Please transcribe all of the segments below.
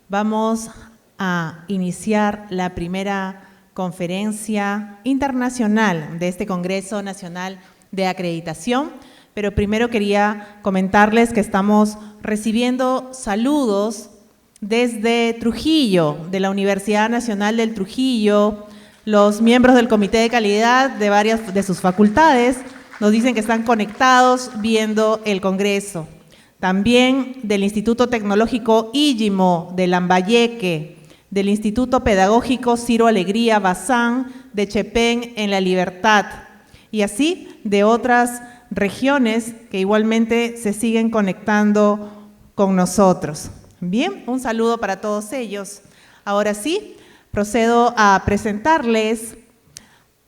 Vamos a iniciar la primera conferencia internacional de este Congreso Nacional de Acreditación, pero primero quería comentarles que estamos recibiendo saludos desde Trujillo, de la Universidad Nacional del Trujillo. Los miembros del Comité de Calidad de varias de sus facultades nos dicen que están conectados viendo el Congreso. También del Instituto Tecnológico Íllimo de Lambayeque, del Instituto Pedagógico Ciro Alegría Bazán de Chepén en La Libertad, y así de otras regiones que igualmente se siguen conectando con nosotros. Bien, un saludo para todos ellos. Ahora sí, procedo a presentarles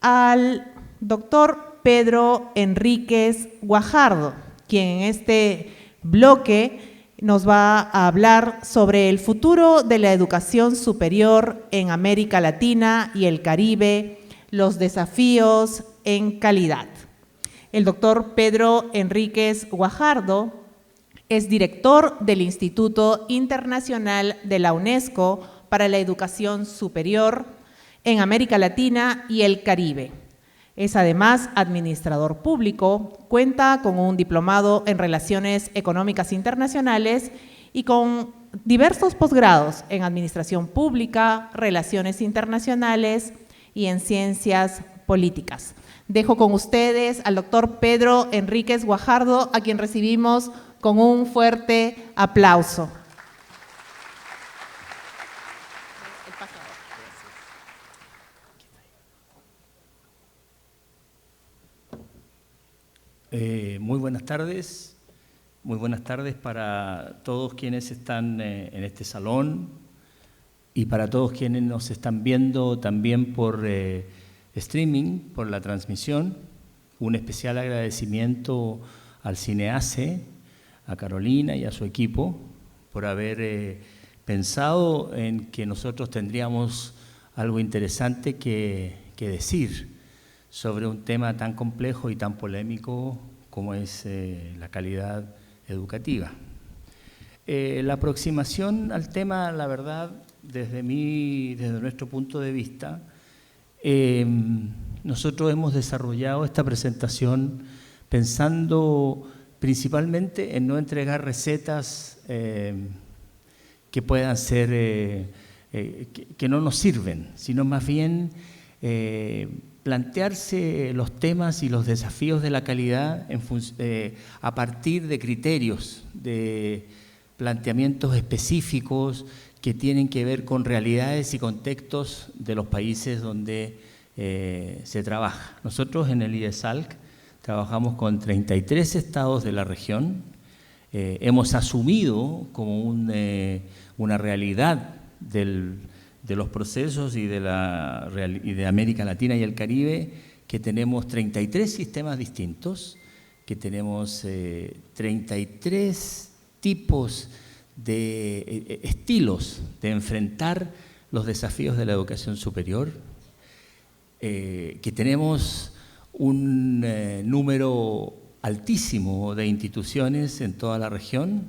al doctor Pedro Enríquez Guajardo, quien en este bloque nos va a hablar sobre el futuro de la educación superior en América Latina y el Caribe, los desafíos en calidad. El doctor Pedro Enríquez Guajardo es director del Instituto Internacional de la UNESCO para la Educación Superior en América Latina y el Caribe. Es además administrador público, cuenta con un diplomado en Relaciones Económicas Internacionales y con diversos posgrados en Administración Pública, Relaciones Internacionales y en Ciencias Políticas. Dejo con ustedes al doctor Pedro Enríquez Guajardo, a quien recibimos con un fuerte aplauso. Muy buenas tardes para todos quienes están en este salón y para todos quienes nos están viendo también por streaming, por la transmisión. Un especial agradecimiento al CINEACE, a Carolina y a su equipo por haber pensado en que nosotros tendríamos algo interesante que decir sobre un tema tan complejo y tan polémico como es la calidad educativa. La aproximación al tema, la verdad, desde nuestro punto de vista, nosotros hemos desarrollado esta presentación pensando principalmente en no entregar recetas que puedan ser, que no nos sirven, sino más bien plantearse los temas y los desafíos de la calidad a partir de criterios, de planteamientos específicos que tienen que ver con realidades y contextos de los países donde se trabaja. Nosotros en el IESALC trabajamos con 33 estados de la región. Hemos asumido como una realidad de los procesos y de América Latina y el Caribe, que tenemos 33 sistemas distintos, que tenemos 33 tipos de estilos de enfrentar los desafíos de la educación superior, que tenemos un número altísimo de instituciones en toda la región,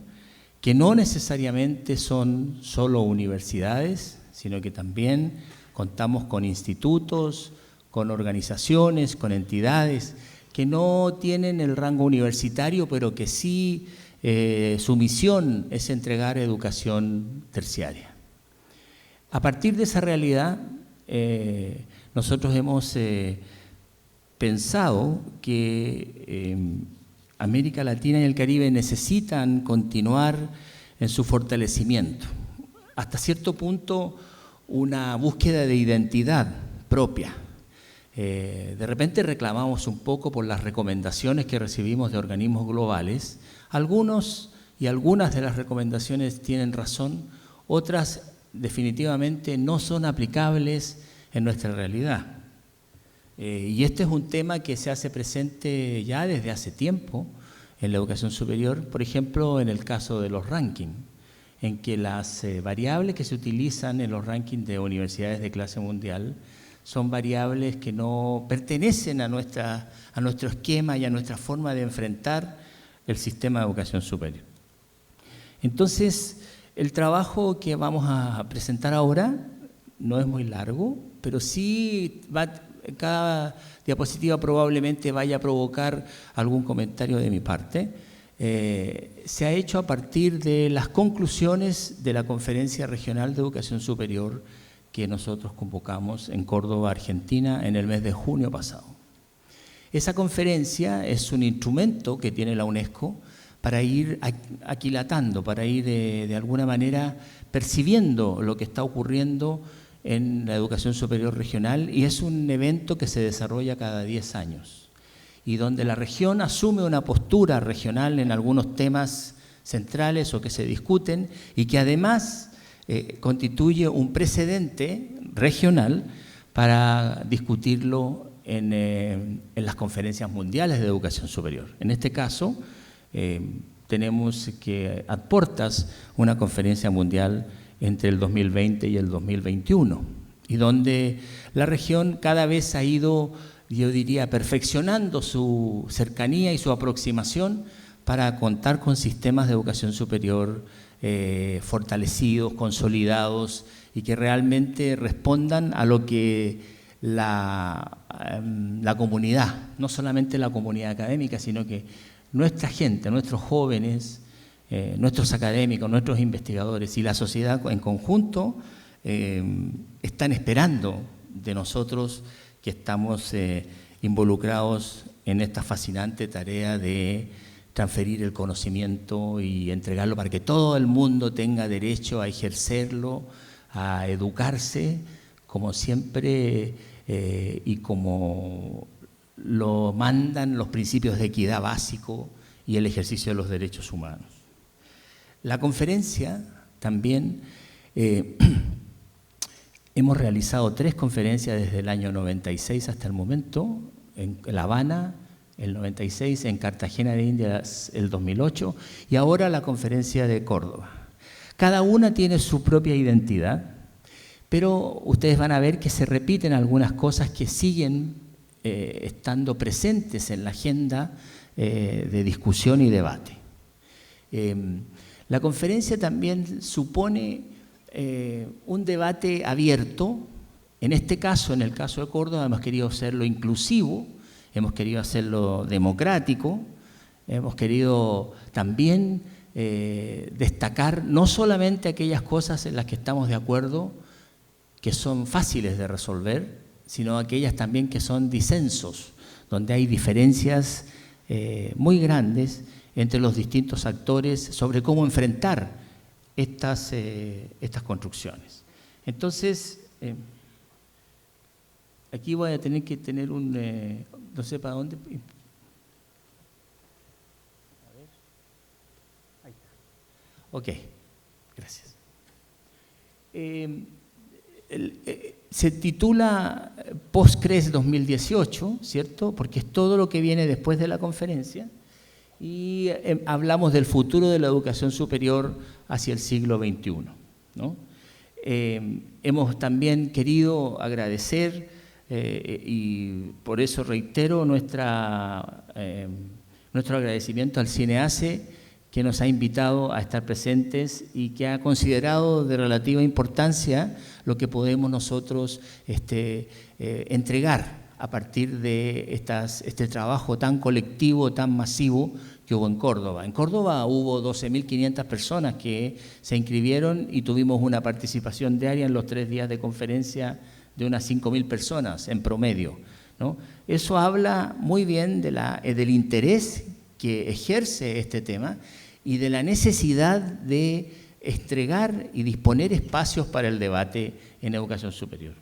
que no necesariamente son solo universidades, sino que también contamos con institutos, con organizaciones, con entidades que no tienen el rango universitario, pero que sí su misión es entregar educación terciaria. A partir de esa realidad, nosotros hemos pensado que América Latina y el Caribe necesitan continuar en su fortalecimiento. Hasta cierto punto, una búsqueda de identidad propia. De repente reclamamos un poco por las recomendaciones que recibimos de organismos globales. Algunos y algunas de las recomendaciones tienen razón, otras definitivamente no son aplicables en nuestra realidad. Y este es un tema que se hace presente ya desde hace tiempo en la educación superior, por ejemplo, en el caso de los rankings, en que las variables que se utilizan en los rankings de universidades de clase mundial son variables que no pertenecen a nuestro esquema y a nuestra forma de enfrentar el sistema de educación superior. Entonces, El trabajo que vamos a presentar ahora no es muy largo, pero sí cada diapositiva probablemente vaya a provocar algún comentario de mi parte. Se ha hecho a partir de las conclusiones de la Conferencia Regional de Educación Superior que nosotros convocamos en Córdoba, Argentina, en el mes de junio pasado. Esa conferencia es un instrumento que tiene la UNESCO para ir aquilatando, para ir de alguna manera percibiendo lo que está ocurriendo en la educación superior regional, y es un evento que se desarrolla cada 10 años y donde la región asume una postura regional en algunos temas centrales o que se discuten, y que además constituye un precedente regional para discutirlo en las conferencias mundiales de educación superior. En este caso, tenemos que a puertas una conferencia mundial entre el 2020 y el 2021, y donde la región cada vez ha ido, yo diría, perfeccionando su cercanía y su aproximación para contar con sistemas de educación superior fortalecidos, consolidados, y que realmente respondan a lo que la comunidad, no solamente la comunidad académica, sino que nuestra gente, nuestros jóvenes, nuestros académicos, nuestros investigadores y la sociedad en conjunto están esperando de nosotros que estamos involucrados en esta fascinante tarea de transferir el conocimiento y entregarlo para que todo el mundo tenga derecho a ejercerlo, a educarse, como siempre y como lo mandan los principios de equidad básico y el ejercicio de los derechos humanos. La conferencia también, hemos realizado 3 conferencias desde el año 96 hasta el momento, en La Habana, el 96, en Cartagena de Indias el 2008, y ahora la conferencia de Córdoba. Cada una tiene su propia identidad, pero ustedes van a ver que se repiten algunas cosas que siguen estando presentes en la agenda de discusión y debate. La conferencia también supone un debate abierto. En este caso, en el caso de Córdoba, hemos querido hacerlo inclusivo, hemos querido hacerlo democrático, hemos querido también destacar no solamente aquellas cosas en las que estamos de acuerdo, que son fáciles de resolver, sino aquellas también que son disensos, donde hay diferencias muy grandes entre los distintos actores sobre cómo enfrentar estas construcciones. Entonces, aquí voy a tener que tener un... no sé para dónde... A ver. Ahí está. Ok, gracias. Se titula Post-CRES 2018, ¿cierto? Porque es todo lo que viene después de la conferencia, y hablamos del futuro de la educación superior hacia el siglo XXI, ¿no? Hemos también querido agradecer, y por eso reitero nuestro agradecimiento al CINEACE, que nos ha invitado a estar presentes y que ha considerado de relativa importancia lo que podemos nosotros entregar a partir de este trabajo tan colectivo, tan masivo que hubo en Córdoba. En Córdoba hubo 12.500 personas que se inscribieron y tuvimos una participación diaria en los 3 días de conferencia de unas 5.000 personas en promedio, ¿no? Eso habla muy bien del interés que ejerce este tema y de la necesidad de entregar y disponer espacios para el debate en educación superior.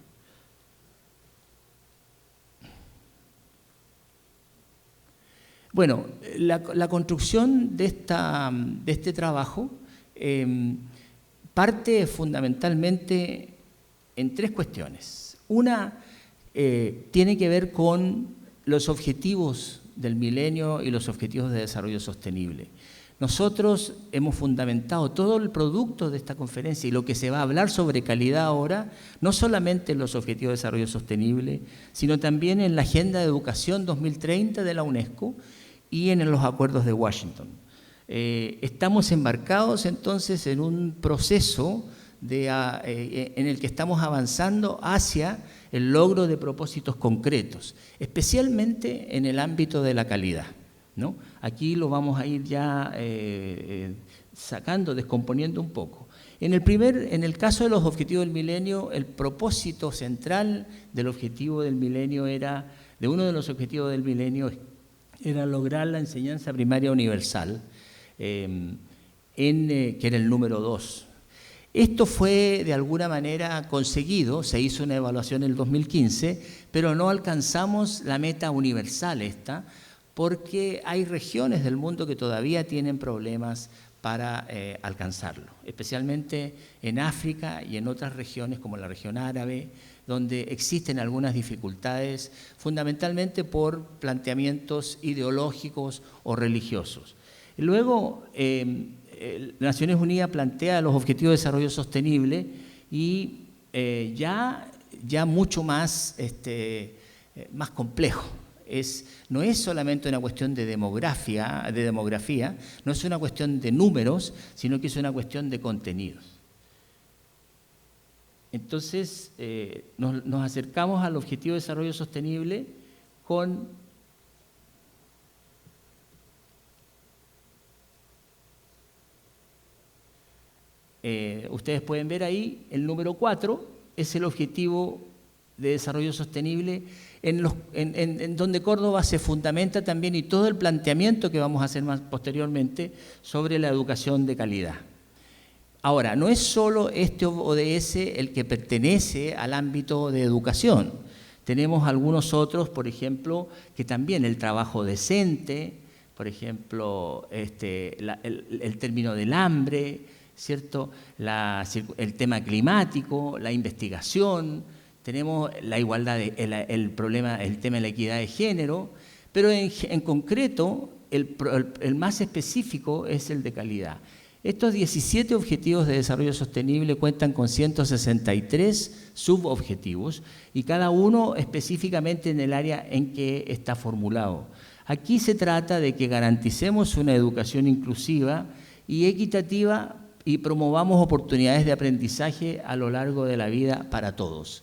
Bueno, la construcción de este trabajo parte fundamentalmente en 3 cuestiones. Una tiene que ver con los objetivos del milenio y los objetivos de desarrollo sostenible. Nosotros hemos fundamentado todo el producto de esta conferencia y lo que se va a hablar sobre calidad ahora, no solamente en los Objetivos de Desarrollo Sostenible, sino también en la Agenda de Educación 2030 de la UNESCO y en los acuerdos de Washington. Estamos embarcados entonces en un proceso en el que estamos avanzando hacia el logro de propósitos concretos, especialmente en el ámbito de la calidad, ¿no? Aquí lo vamos a ir ya sacando, descomponiendo un poco. En el caso de los objetivos del milenio, el propósito central del objetivo del milenio de uno de los objetivos del milenio era lograr la enseñanza primaria universal, que era el número 2. Esto fue de alguna manera conseguido, se hizo una evaluación en el 2015, pero no alcanzamos la meta universal esta, porque hay regiones del mundo que todavía tienen problemas para alcanzarlo, especialmente en África y en otras regiones como la región árabe, donde existen algunas dificultades, fundamentalmente por planteamientos ideológicos o religiosos. Luego, Naciones Unidas plantea los Objetivos de Desarrollo Sostenible y ya mucho más, más complejo. No es solamente una cuestión de demografía, no es una cuestión de números, sino que es una cuestión de contenidos. Entonces, nos acercamos al Objetivo de Desarrollo Sostenible con ustedes pueden ver ahí, el número 4 es el Objetivo de Desarrollo Sostenible en donde Córdoba se fundamenta también y todo el planteamiento que vamos a hacer más posteriormente sobre la educación de calidad. Ahora, no es solo este ODS el que pertenece al ámbito de educación. Tenemos algunos otros, por ejemplo, que también el trabajo decente, por ejemplo, el término del hambre, ¿cierto? El tema climático, la investigación, tenemos la igualdad, el tema de la equidad de género, pero en concreto el más específico es el de calidad. Estos 17 Objetivos de Desarrollo Sostenible cuentan con 163 subobjetivos y cada uno específicamente en el área en que está formulado. Aquí se trata de que garanticemos una educación inclusiva y equitativa y promovamos oportunidades de aprendizaje a lo largo de la vida para todos.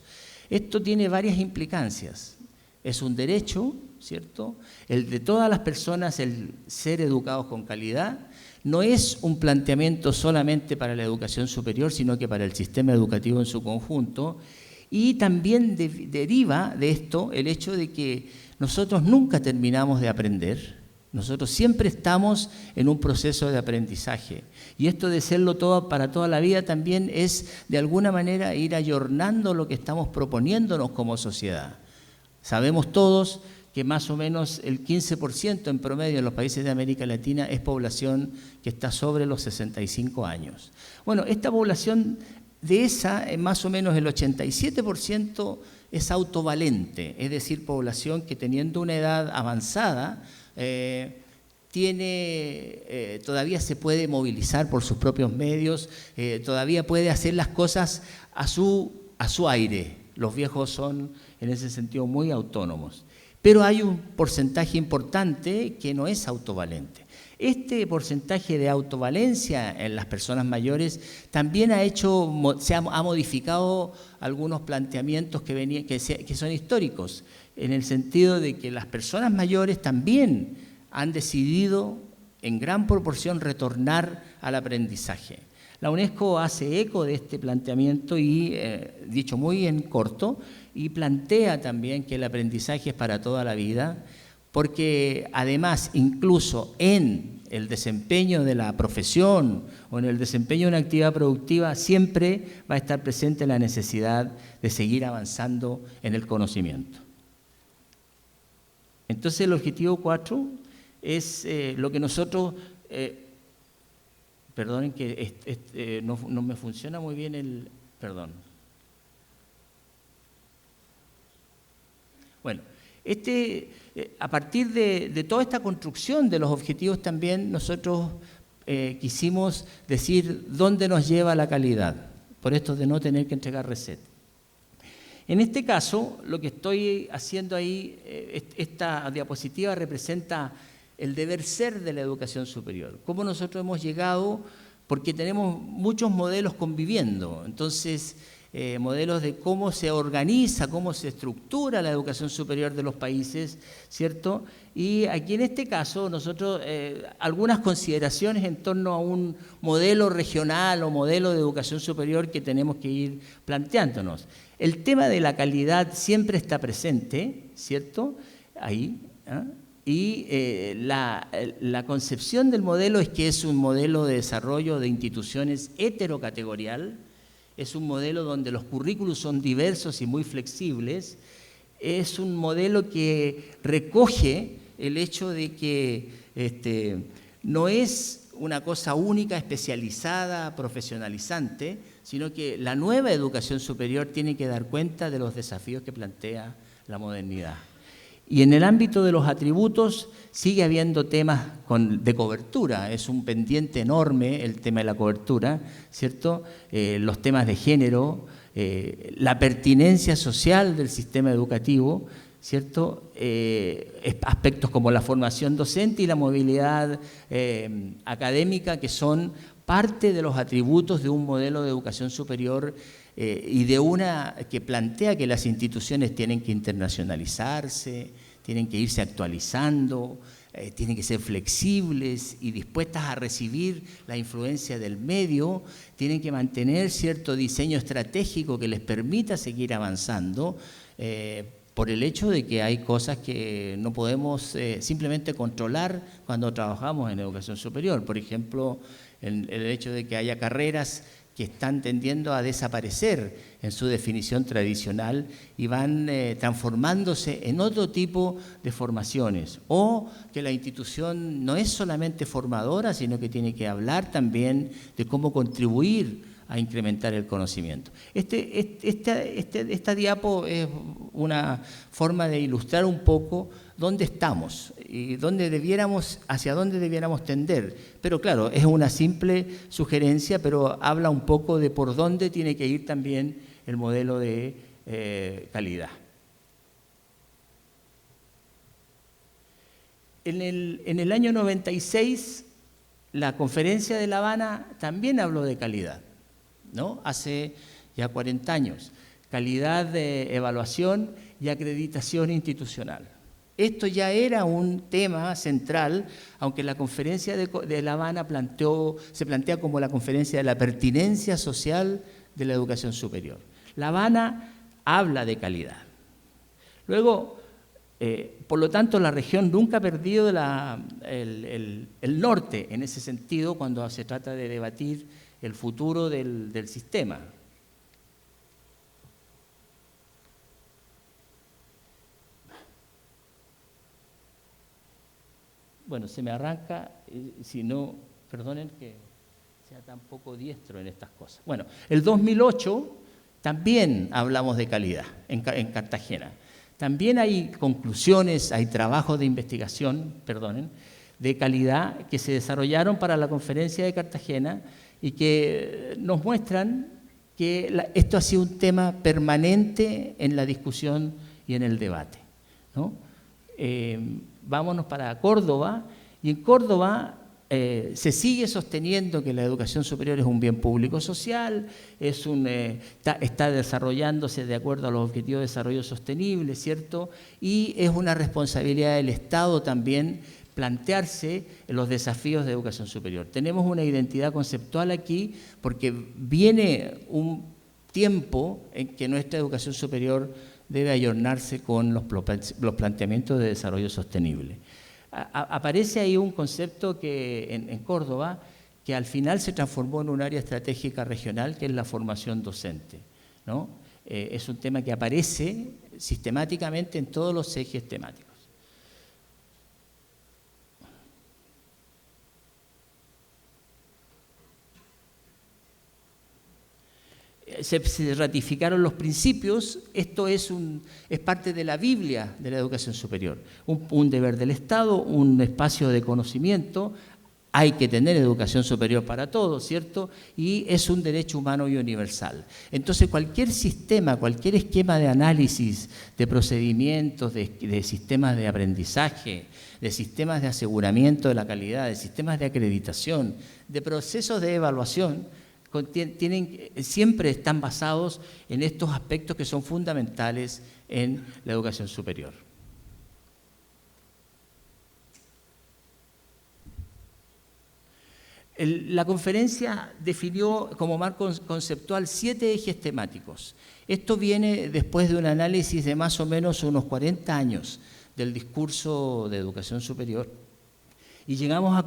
Esto tiene varias implicancias. Es un derecho, ¿cierto? El de todas las personas, el ser educados con calidad. No es un planteamiento solamente para la educación superior, sino que para el sistema educativo en su conjunto. Y también deriva de esto el hecho de que nosotros nunca terminamos de aprender. Nosotros siempre estamos en un proceso de aprendizaje. Y esto de serlo todo para toda la vida también es, de alguna manera, ir ayornando lo que estamos proponiéndonos como sociedad. Sabemos todos que más o menos el 15% en promedio en los países de América Latina es población que está sobre los 65 años. Bueno, esta población de esa, más o menos el 87% es autovalente, es decir, población que teniendo una edad avanzada, todavía se puede movilizar por sus propios medios, todavía puede hacer las cosas a su aire. Los viejos son en ese sentido muy autónomos. Pero hay un porcentaje importante que no es autovalente. Este porcentaje de autovalencia en las personas mayores también ha modificado algunos planteamientos que son históricos, en el sentido de que las personas mayores también han decidido en gran proporción retornar al aprendizaje. La UNESCO hace eco de este planteamiento y, dicho muy en corto, y plantea también que el aprendizaje es para toda la vida, porque además incluso en el desempeño de la profesión o en el desempeño de una actividad productiva siempre va a estar presente la necesidad de seguir avanzando en el conocimiento. Entonces el objetivo 4 es lo que nosotros... perdonen que no me funciona muy bien perdón. Bueno, a partir de toda esta construcción de los objetivos también nosotros quisimos decir dónde nos lleva la calidad, por esto de no tener que entregar recetas. En este caso, lo que estoy haciendo ahí, esta diapositiva representa el deber ser de la educación superior. Cómo nosotros hemos llegado, porque tenemos muchos modelos conviviendo, entonces modelos de cómo se organiza, cómo se estructura la educación superior de los países, ¿cierto? Y aquí en este caso nosotros algunas consideraciones en torno a un modelo regional o modelo de educación superior que tenemos que ir planteándonos. El tema de la calidad siempre está presente, ¿cierto? Ahí, ¿eh? Y la concepción del modelo es que es un modelo de desarrollo de instituciones heterocategorial, es un modelo donde los currículos son diversos y muy flexibles, es un modelo que recoge el hecho de que no es una cosa única, especializada, profesionalizante, sino que la nueva educación superior tiene que dar cuenta de los desafíos que plantea la modernidad. Y en el ámbito de los atributos sigue habiendo temas de cobertura, es un pendiente enorme el tema de la cobertura, ¿cierto? Los temas de género, la pertinencia social del sistema educativo, ¿cierto? Aspectos como la formación docente y la movilidad académica, que son parte de los atributos de un modelo de educación superior y de una que plantea que las instituciones tienen que internacionalizarse, tienen que irse actualizando, tienen que ser flexibles y dispuestas a recibir la influencia del medio, tienen que mantener cierto diseño estratégico que les permita seguir avanzando, por el hecho de que hay cosas que no podemos simplemente controlar cuando trabajamos en educación superior. Por ejemplo, el hecho de que haya carreras que están tendiendo a desaparecer en su definición tradicional y van transformándose en otro tipo de formaciones, o que la institución no es solamente formadora, sino que tiene que hablar también de cómo contribuir a incrementar el conocimiento. Esta diapo es una forma de ilustrar un poco dónde estamos y hacia dónde debiéramos tender. Pero claro, es una simple sugerencia, pero habla un poco de por dónde tiene que ir también el modelo de calidad. En el año 96, la Conferencia de La Habana también habló de calidad, ¿no? Hace ya 40 años. Calidad de evaluación y acreditación institucional. Esto ya era un tema central, aunque la Conferencia de La Habana se plantea como la conferencia de la pertinencia social de la educación superior. La Habana habla de calidad. Luego, por lo tanto, la región nunca ha perdido el norte en ese sentido cuando se trata de debatir el futuro del sistema. Bueno, se me arranca, si no, perdonen que sea tan poco diestro en estas cosas. Bueno, el 2008 también hablamos de calidad en Cartagena. También hay conclusiones, hay trabajos de investigación, de calidad que se desarrollaron para la conferencia de Cartagena y que nos muestran que esto ha sido un tema permanente en la discusión y en el debate, ¿no? Vámonos para Córdoba, y en Córdoba se sigue sosteniendo que la educación superior es un bien público social, está desarrollándose de acuerdo a los objetivos de desarrollo sostenible, ¿cierto? Y es una responsabilidad del Estado también plantearse los desafíos de educación superior. Tenemos una identidad conceptual aquí porque viene un tiempo en que nuestra educación superior debe ayornarse con los planteamientos de desarrollo sostenible. Aparece ahí un concepto que en Córdoba que al final se transformó en un área estratégica regional, que es la formación docente, ¿no? Es un tema que aparece sistemáticamente en todos los ejes temáticos. Se ratificaron los principios. Esto es parte de la Biblia de la educación superior, un deber del Estado, un espacio de conocimiento hay que tener educación superior para todos, ¿cierto? Y es un derecho humano y universal. Entonces, cualquier sistema, cualquier esquema de análisis, de procedimientos, de sistemas de aprendizaje, de sistemas de aseguramiento de la calidad, de sistemas de acreditación, de procesos de evaluación, siempre están basados en estos aspectos que son fundamentales en la educación superior. La conferencia definió como marco conceptual 7 ejes temáticos. Esto viene después de un análisis de más o menos unos 40 años del discurso de educación superior y llegamos a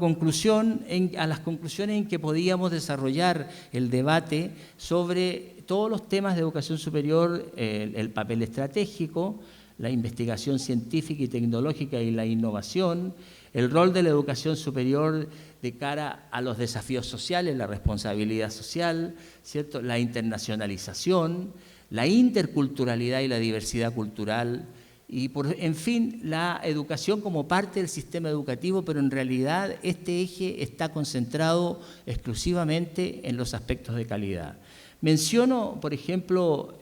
las conclusiones en que podíamos desarrollar el debate sobre todos los temas de educación superior, el papel estratégico, la investigación científica y tecnológica y la innovación, el rol de la educación superior de cara a los desafíos sociales, la responsabilidad social, ¿cierto? La internacionalización, la interculturalidad y la diversidad cultural, y en fin, la educación como parte del sistema educativo, pero en realidad este eje está concentrado exclusivamente en los aspectos de calidad. Menciono, por ejemplo,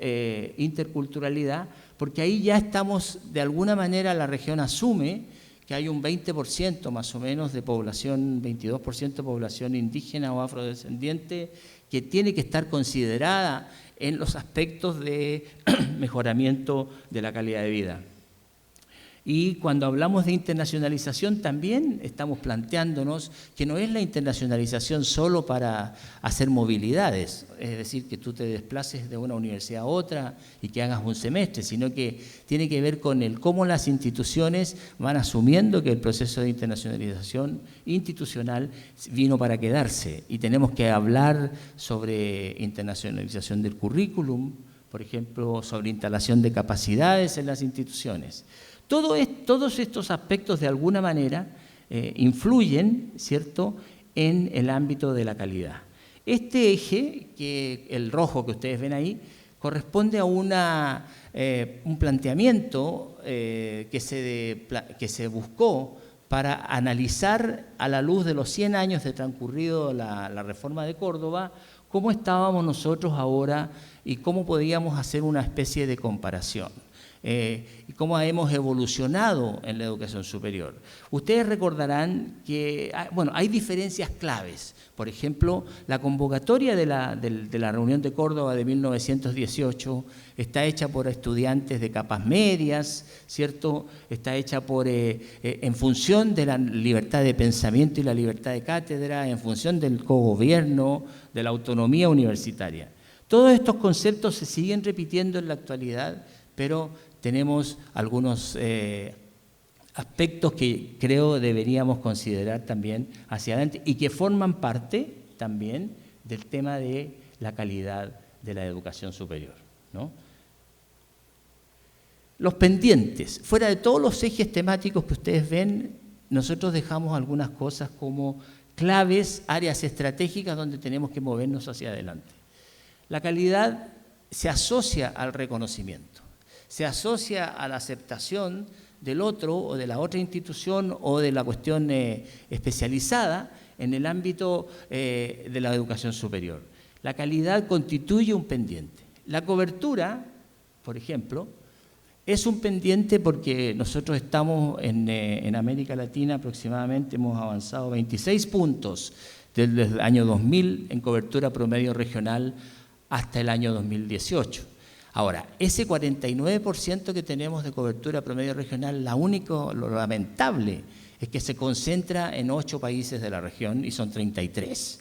interculturalidad, porque ahí ya estamos, de alguna manera la región asume que hay un 20% más o menos de población, 22% de población indígena o afrodescendiente que tiene que estar considerada en los aspectos de mejoramiento de la calidad de vida. Y cuando hablamos de internacionalización también estamos planteándonos que no es la internacionalización solo para hacer movilidades, es decir, que tú te desplaces de una universidad a otra y que hagas un semestre, sino que tiene que ver con cómo las instituciones van asumiendo que el proceso de internacionalización institucional vino para quedarse y tenemos que hablar sobre internacionalización del currículum, por ejemplo, sobre instalación de capacidades en las instituciones. Todos estos aspectos de alguna manera influyen, ¿cierto?, en el ámbito de la calidad. Este eje, el rojo que ustedes ven ahí, corresponde a un planteamiento que se buscó para analizar a la luz de los 100 años de transcurrido la reforma de Córdoba, cómo estábamos nosotros ahora y cómo podíamos hacer una especie de comparación. Y cómo hemos evolucionado en la educación superior. Ustedes recordarán que hay diferencias claves. Por ejemplo, la convocatoria de la reunión de Córdoba de 1918 está hecha por estudiantes de capas medias, ¿cierto? Está hecha en función de la libertad de pensamiento y la libertad de cátedra, en función del cogobierno, de la autonomía universitaria. Todos estos conceptos se siguen repitiendo en la actualidad, pero tenemos algunos aspectos que creo deberíamos considerar también hacia adelante y que forman parte también del tema de la calidad de la educación superior, ¿no? Los pendientes, fuera de todos los ejes temáticos que ustedes ven, nosotros dejamos algunas cosas como claves, áreas estratégicas donde tenemos que movernos hacia adelante. La calidad se asocia al reconocimiento. Se asocia a la aceptación del otro o de la otra institución o de la cuestión especializada en el ámbito de la educación superior. La calidad constituye un pendiente. La cobertura, por ejemplo, es un pendiente porque nosotros estamos en América Latina aproximadamente, hemos avanzado 26 puntos desde el año 2000 en cobertura promedio regional hasta el año 2018. Ahora, ese 49% que tenemos de cobertura promedio regional, lo lamentable es que se concentra en 8 países de la región y son 33.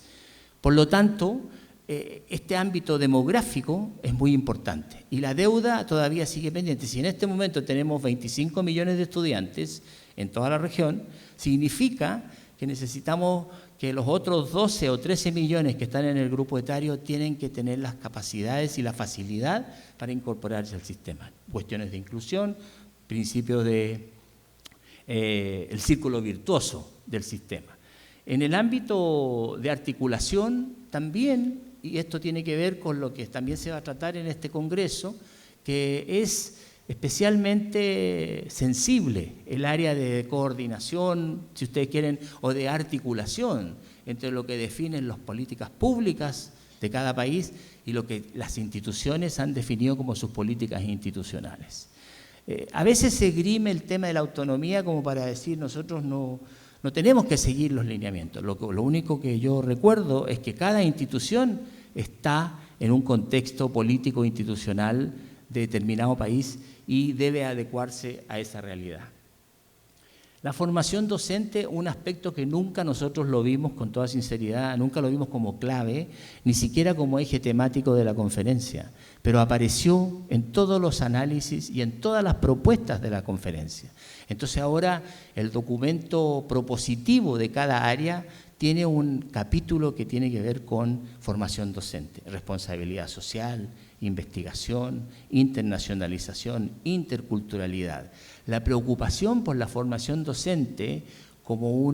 Por lo tanto, este ámbito demográfico es muy importante y la deuda todavía sigue pendiente. Si en este momento tenemos 25 millones de estudiantes en toda la región, significa que necesitamos que los otros 12 o 13 millones que están en el grupo etario tienen que tener las capacidades y la facilidad para incorporarse al sistema. Cuestiones de inclusión, principios el círculo virtuoso del sistema. En el ámbito de articulación también, y esto tiene que ver con lo que también se va a tratar en este congreso, que es especialmente sensible el área de coordinación, si ustedes quieren, o de articulación entre lo que definen las políticas públicas de cada país y lo que las instituciones han definido como sus políticas institucionales. A veces se esgrime el tema de la autonomía como para decir nosotros no tenemos que seguir los lineamientos. Lo único que yo recuerdo es que cada institución está en un contexto político institucional de determinado país y debe adecuarse a esa realidad. La formación docente, un aspecto que nunca nosotros lo vimos con toda sinceridad, nunca lo vimos como clave, ni siquiera como eje temático de la conferencia, pero apareció en todos los análisis y en todas las propuestas de la conferencia. Entonces ahora el documento propositivo de cada área tiene un capítulo que tiene que ver con formación docente, responsabilidad social, investigación, internacionalización, interculturalidad. La preocupación por la formación docente como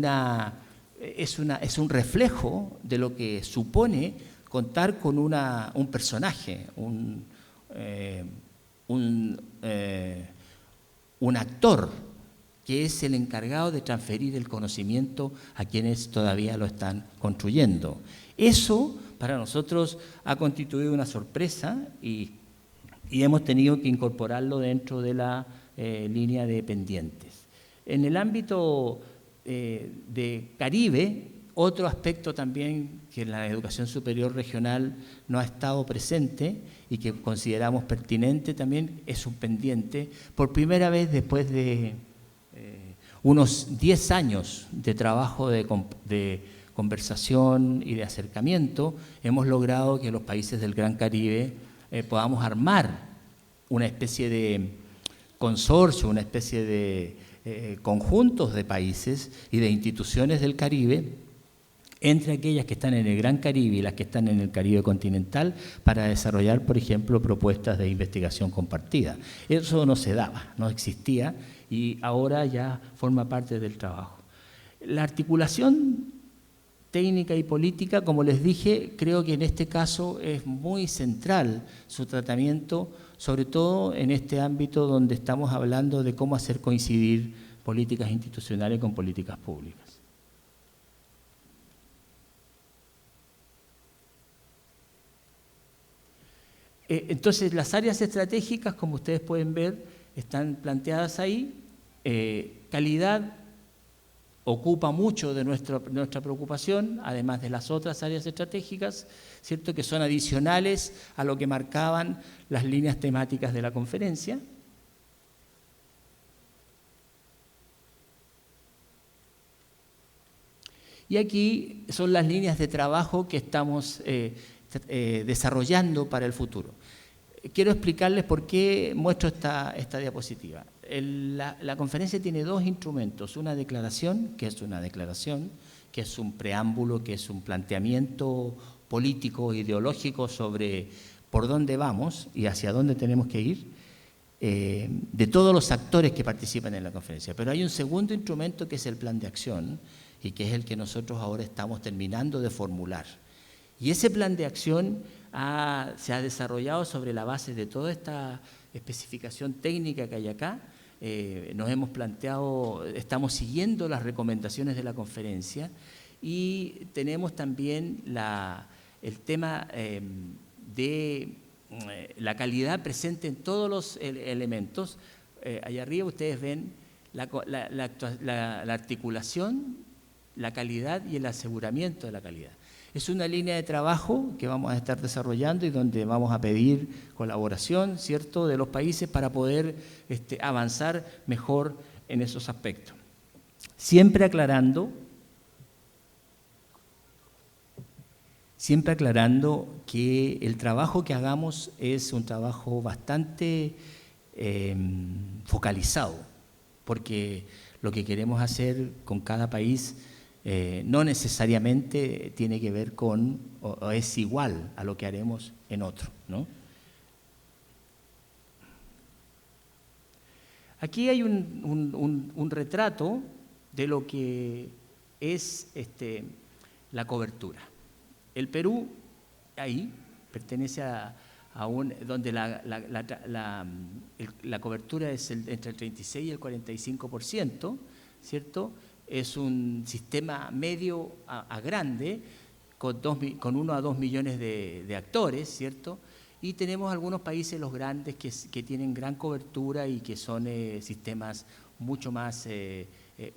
es un reflejo de lo que supone contar con un personaje, un actor que es el encargado de transferir el conocimiento a quienes todavía lo están construyendo. Eso para nosotros ha constituido una sorpresa y hemos tenido que incorporarlo dentro de la línea de pendientes. En el ámbito de Caribe, otro aspecto también que en la educación superior regional no ha estado presente y que consideramos pertinente también es un pendiente. Por primera vez después de unos 10 años de trabajo de conversación y de acercamiento, hemos logrado que los países del Gran Caribe podamos armar una especie de consorcio, una especie de conjuntos de países y de instituciones del Caribe, entre aquellas que están en el Gran Caribe y las que están en el Caribe continental, para desarrollar, por ejemplo, propuestas de investigación compartida. Eso no se daba, no existía, y ahora ya forma parte del trabajo. La articulación técnica y política, como les dije, creo que en este caso es muy central su tratamiento, sobre todo en este ámbito donde estamos hablando de cómo hacer coincidir políticas institucionales con políticas públicas. Entonces, las áreas estratégicas, como ustedes pueden ver, están planteadas ahí. Calidad ocupa mucho de nuestra preocupación, además de las otras áreas estratégicas, ¿cierto?, que son adicionales a lo que marcaban las líneas temáticas de la conferencia. Y aquí son las líneas de trabajo que estamos desarrollando para el futuro. Quiero explicarles por qué muestro esta diapositiva. La conferencia tiene dos instrumentos, una declaración, que es un preámbulo, que es un planteamiento político, ideológico sobre por dónde vamos y hacia dónde tenemos que ir, de todos los actores que participan en la conferencia. Pero hay un segundo instrumento que es el plan de acción y que es el que nosotros ahora estamos terminando de formular. Y ese plan de acción se ha desarrollado sobre la base de toda esta especificación técnica que hay acá. Nos hemos planteado, estamos siguiendo las recomendaciones de la conferencia y tenemos también el tema de la calidad presente en todos los elementos. Allá arriba ustedes ven la articulación, la calidad y el aseguramiento de la calidad. Es una línea de trabajo que vamos a estar desarrollando y donde vamos a pedir colaboración, ¿cierto?, de los países para poder avanzar mejor en esos aspectos. Siempre aclarando que el trabajo que hagamos es un trabajo bastante focalizado, porque lo que queremos hacer con cada país no necesariamente tiene que ver con o es igual a lo que haremos en otro, ¿no? Aquí hay un retrato de lo que es la cobertura. El Perú, ahí, pertenece a donde la cobertura es entre el 36 y el 45%, ¿cierto? Es un sistema medio a grande, con 1 a 2 millones de actores, ¿cierto? Y tenemos algunos países, los grandes, que tienen gran cobertura y que son sistemas mucho más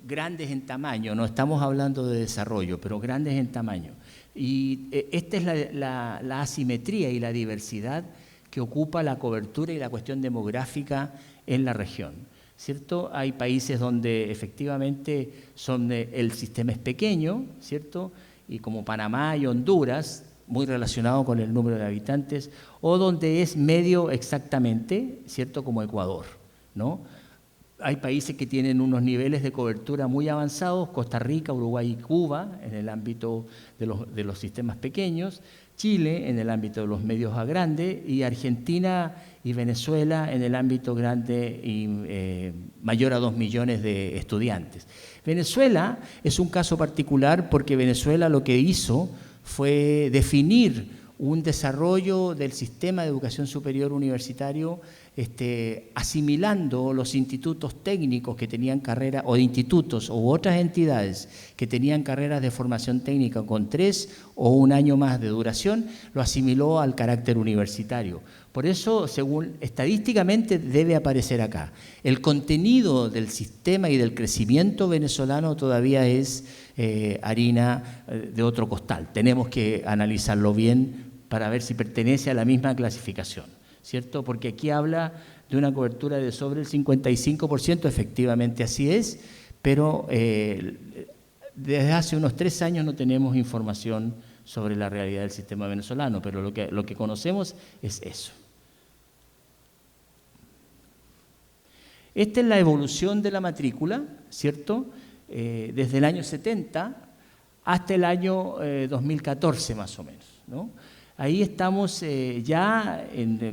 grandes en tamaño. No estamos hablando de desarrollo, pero grandes en tamaño. Y esta es la asimetría y la diversidad que ocupa la cobertura y la cuestión demográfica en la región, ¿cierto? Hay países donde efectivamente el sistema es pequeño, ¿cierto? Y como Panamá y Honduras, muy relacionado con el número de habitantes, o donde es medio exactamente, ¿cierto? Como Ecuador, ¿no? Hay países que tienen unos niveles de cobertura muy avanzados, Costa Rica, Uruguay y Cuba, en el ámbito de los sistemas pequeños, Chile en el ámbito de los medios a grandes, y Argentina y Venezuela en el ámbito grande y mayor a 2 millones de estudiantes. Venezuela es un caso particular porque Venezuela lo que hizo fue definir un desarrollo del sistema de educación superior universitario asimilando los institutos técnicos que tenían carrera, o institutos u otras entidades que tenían carreras de formación técnica con 3 o 1 año más de duración, lo asimiló al carácter universitario. Por eso, según estadísticamente, debe aparecer acá. El contenido del sistema y del crecimiento venezolano todavía es harina de otro costal. Tenemos que analizarlo bien para ver si pertenece a la misma clasificación, ¿cierto? Porque aquí habla de una cobertura de sobre el 55%, efectivamente así es, pero desde hace unos 3 años no tenemos información sobre la realidad del sistema venezolano, pero lo que conocemos es eso. Esta es la evolución de la matrícula, ¿cierto? Desde el año 70 hasta el año 2014 más o menos, ¿no? Ahí estamos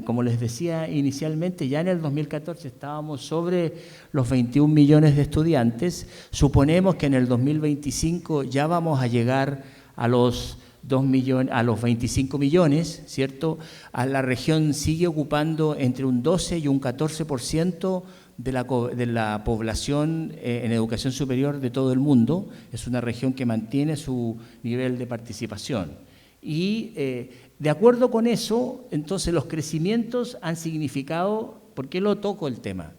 como les decía inicialmente, ya en el 2014 estábamos sobre los 21 millones de estudiantes. Suponemos que en el 2025 ya vamos a llegar a los 25 millones, ¿cierto? La región sigue ocupando entre un 12 y un 14% de la población en educación superior de todo el mundo. Es una región que mantiene su nivel de participación. Y de acuerdo con eso, entonces los crecimientos han significado, ¿por qué lo toco el tema?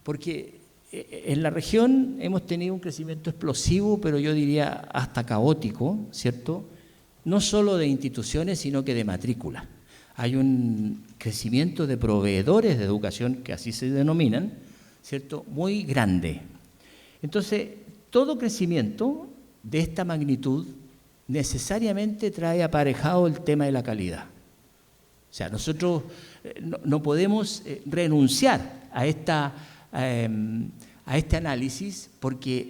Porque en la región hemos tenido un crecimiento explosivo, pero yo diría hasta caótico, ¿cierto? No solo de instituciones, sino que de matrícula. Hay un crecimiento de proveedores de educación, que así se denominan, ¿cierto? Muy grande. Entonces, todo crecimiento de esta magnitud necesariamente trae aparejado el tema de la calidad. O sea, nosotros no podemos renunciar a este análisis porque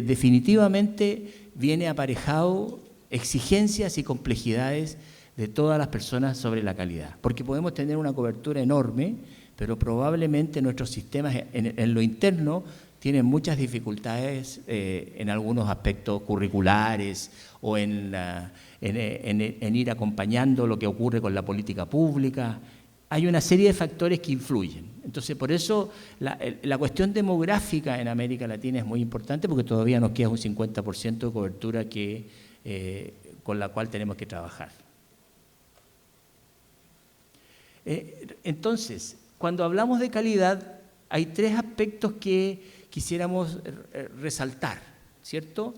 definitivamente viene aparejado exigencias y complejidades de todas las personas sobre la calidad. Porque podemos tener una cobertura enorme, pero probablemente nuestros sistemas en lo interno tienen muchas dificultades en algunos aspectos curriculares o en ir acompañando lo que ocurre con la política pública. Hay una serie de factores que influyen. Entonces, por eso la cuestión demográfica en América Latina es muy importante, porque todavía nos queda un 50% de cobertura con la cual tenemos que trabajar. Entonces, cuando hablamos de calidad, hay 3 aspectos que quisiéramos resaltar, ¿cierto?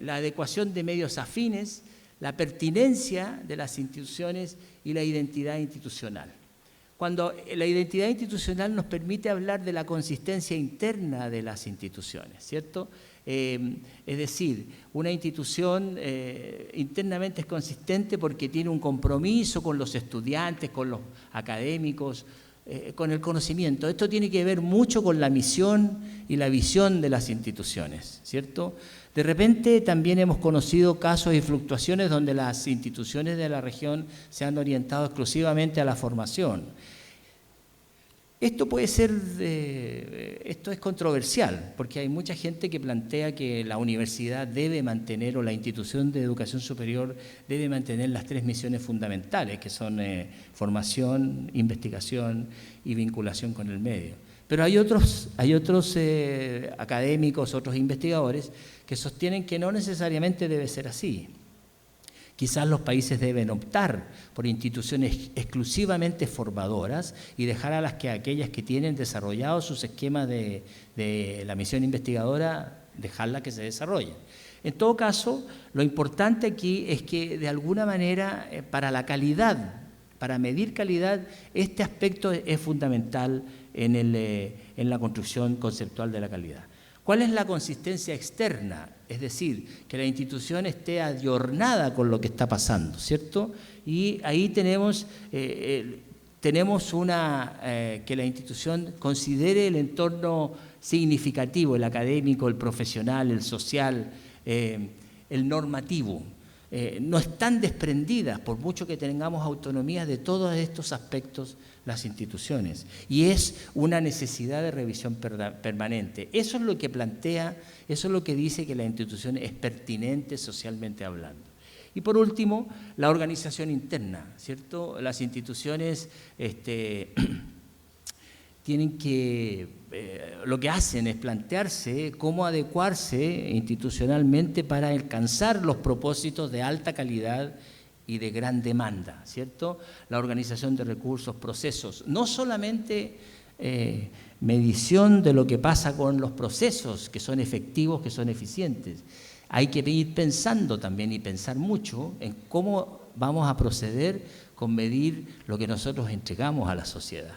La adecuación de medios afines, la pertinencia de las instituciones y la identidad institucional. Cuando la identidad institucional nos permite hablar de la consistencia interna de las instituciones, ¿cierto? Es decir, una institución internamente es consistente porque tiene un compromiso con los estudiantes, con los académicos, con el conocimiento. Esto tiene que ver mucho con la misión y la visión de las instituciones, ¿cierto? De repente también hemos conocido casos y fluctuaciones donde las instituciones de la región se han orientado exclusivamente a la formación. Esto puede ser, esto es controversial, porque hay mucha gente que plantea que la universidad debe mantener, o la institución de educación superior debe mantener las 3 misiones fundamentales, que son formación, investigación y vinculación con el medio. Pero hay otros académicos, otros investigadores, que sostienen que no necesariamente debe ser así. Quizás los países deben optar por instituciones exclusivamente formadoras y dejar a aquellas que tienen desarrollados sus esquemas de la misión investigadora, dejarlas que se desarrollen. En todo caso, lo importante aquí es que de alguna manera para la calidad, para medir calidad, este aspecto es fundamental en la construcción conceptual de la calidad. ¿Cuál es la consistencia externa? Es decir, que la institución esté ayornada con lo que está pasando, ¿cierto? Y ahí tenemos que la institución considere el entorno significativo, el académico, el profesional, el social, el normativo. No están desprendidas, por mucho que tengamos autonomía, de todos estos aspectos las instituciones. Y es una necesidad de revisión permanente. Eso es lo que plantea, eso es lo que dice que la institución es pertinente socialmente hablando. Y por último, la organización interna, ¿cierto? Las instituciones tienen que, lo que hacen es plantearse cómo adecuarse institucionalmente para alcanzar los propósitos de alta calidad y de gran demanda, ¿cierto? La organización de recursos, procesos, no solamente medición de lo que pasa con los procesos, que son efectivos, que son eficientes. Hay que ir pensando también y pensar mucho en cómo vamos a proceder con medir lo que nosotros entregamos a la sociedad.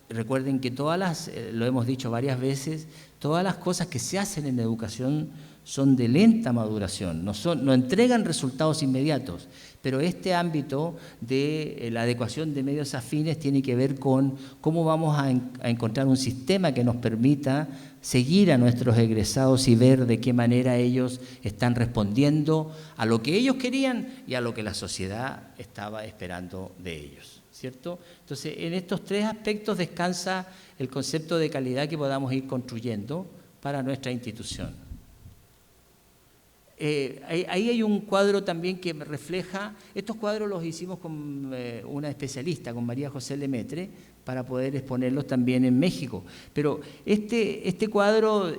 Recuerden que lo hemos dicho varias veces, todas las cosas que se hacen en educación son de lenta maduración, no entregan resultados inmediatos, pero este ámbito de la adecuación de medios afines tiene que ver con cómo vamos a encontrar un sistema que nos permita seguir a nuestros egresados y ver de qué manera ellos están respondiendo a lo que ellos querían y a lo que la sociedad estaba esperando de ellos, ¿cierto? Entonces, en estos 3 aspectos descansa el concepto de calidad que podamos ir construyendo para nuestra institución. Ahí hay un cuadro también que refleja, estos cuadros los hicimos con una especialista, con María José Lemaitre, para poder exponerlos también en México. Pero este cuadro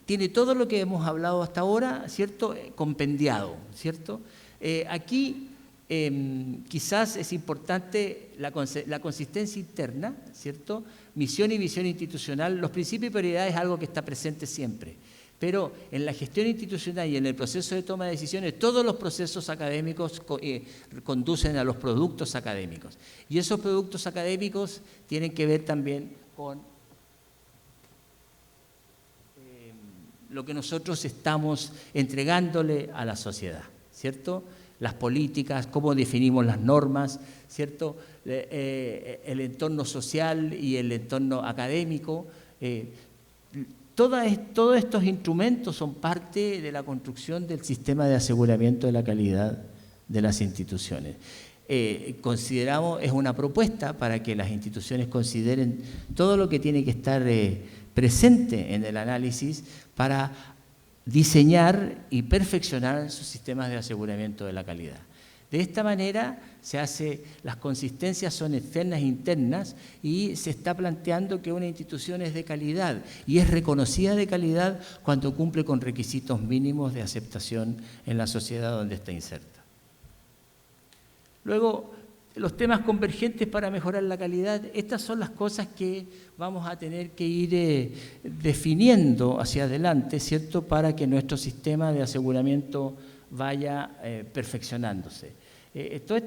tiene todo lo que hemos hablado hasta ahora, ¿cierto? Compendiado, ¿cierto? Aquí quizás es importante la consistencia interna, ¿cierto? Misión y visión institucional, los principios y prioridades es algo que está presente siempre. Pero en la gestión institucional y en el proceso de toma de decisiones, todos los procesos académicos conducen a los productos académicos. Y esos productos académicos tienen que ver también con lo que nosotros estamos entregándole a la sociedad, ¿cierto? Las políticas, cómo definimos las normas, ¿cierto? El entorno social y el entorno académico. Todos estos instrumentos son parte de la construcción del sistema de aseguramiento de la calidad de las instituciones. Consideramos, es una propuesta para que las instituciones consideren todo lo que tiene que estar presente en el análisis para diseñar y perfeccionar sus sistemas de aseguramiento de la calidad. De esta manera las consistencias son externas e internas y se está planteando que una institución es de calidad y es reconocida de calidad cuando cumple con requisitos mínimos de aceptación en la sociedad donde está inserta. Luego, los temas convergentes para mejorar la calidad, estas son las cosas que vamos a tener que ir definiendo hacia adelante, ¿cierto?, para que nuestro sistema de aseguramiento vaya perfeccionándose. Todas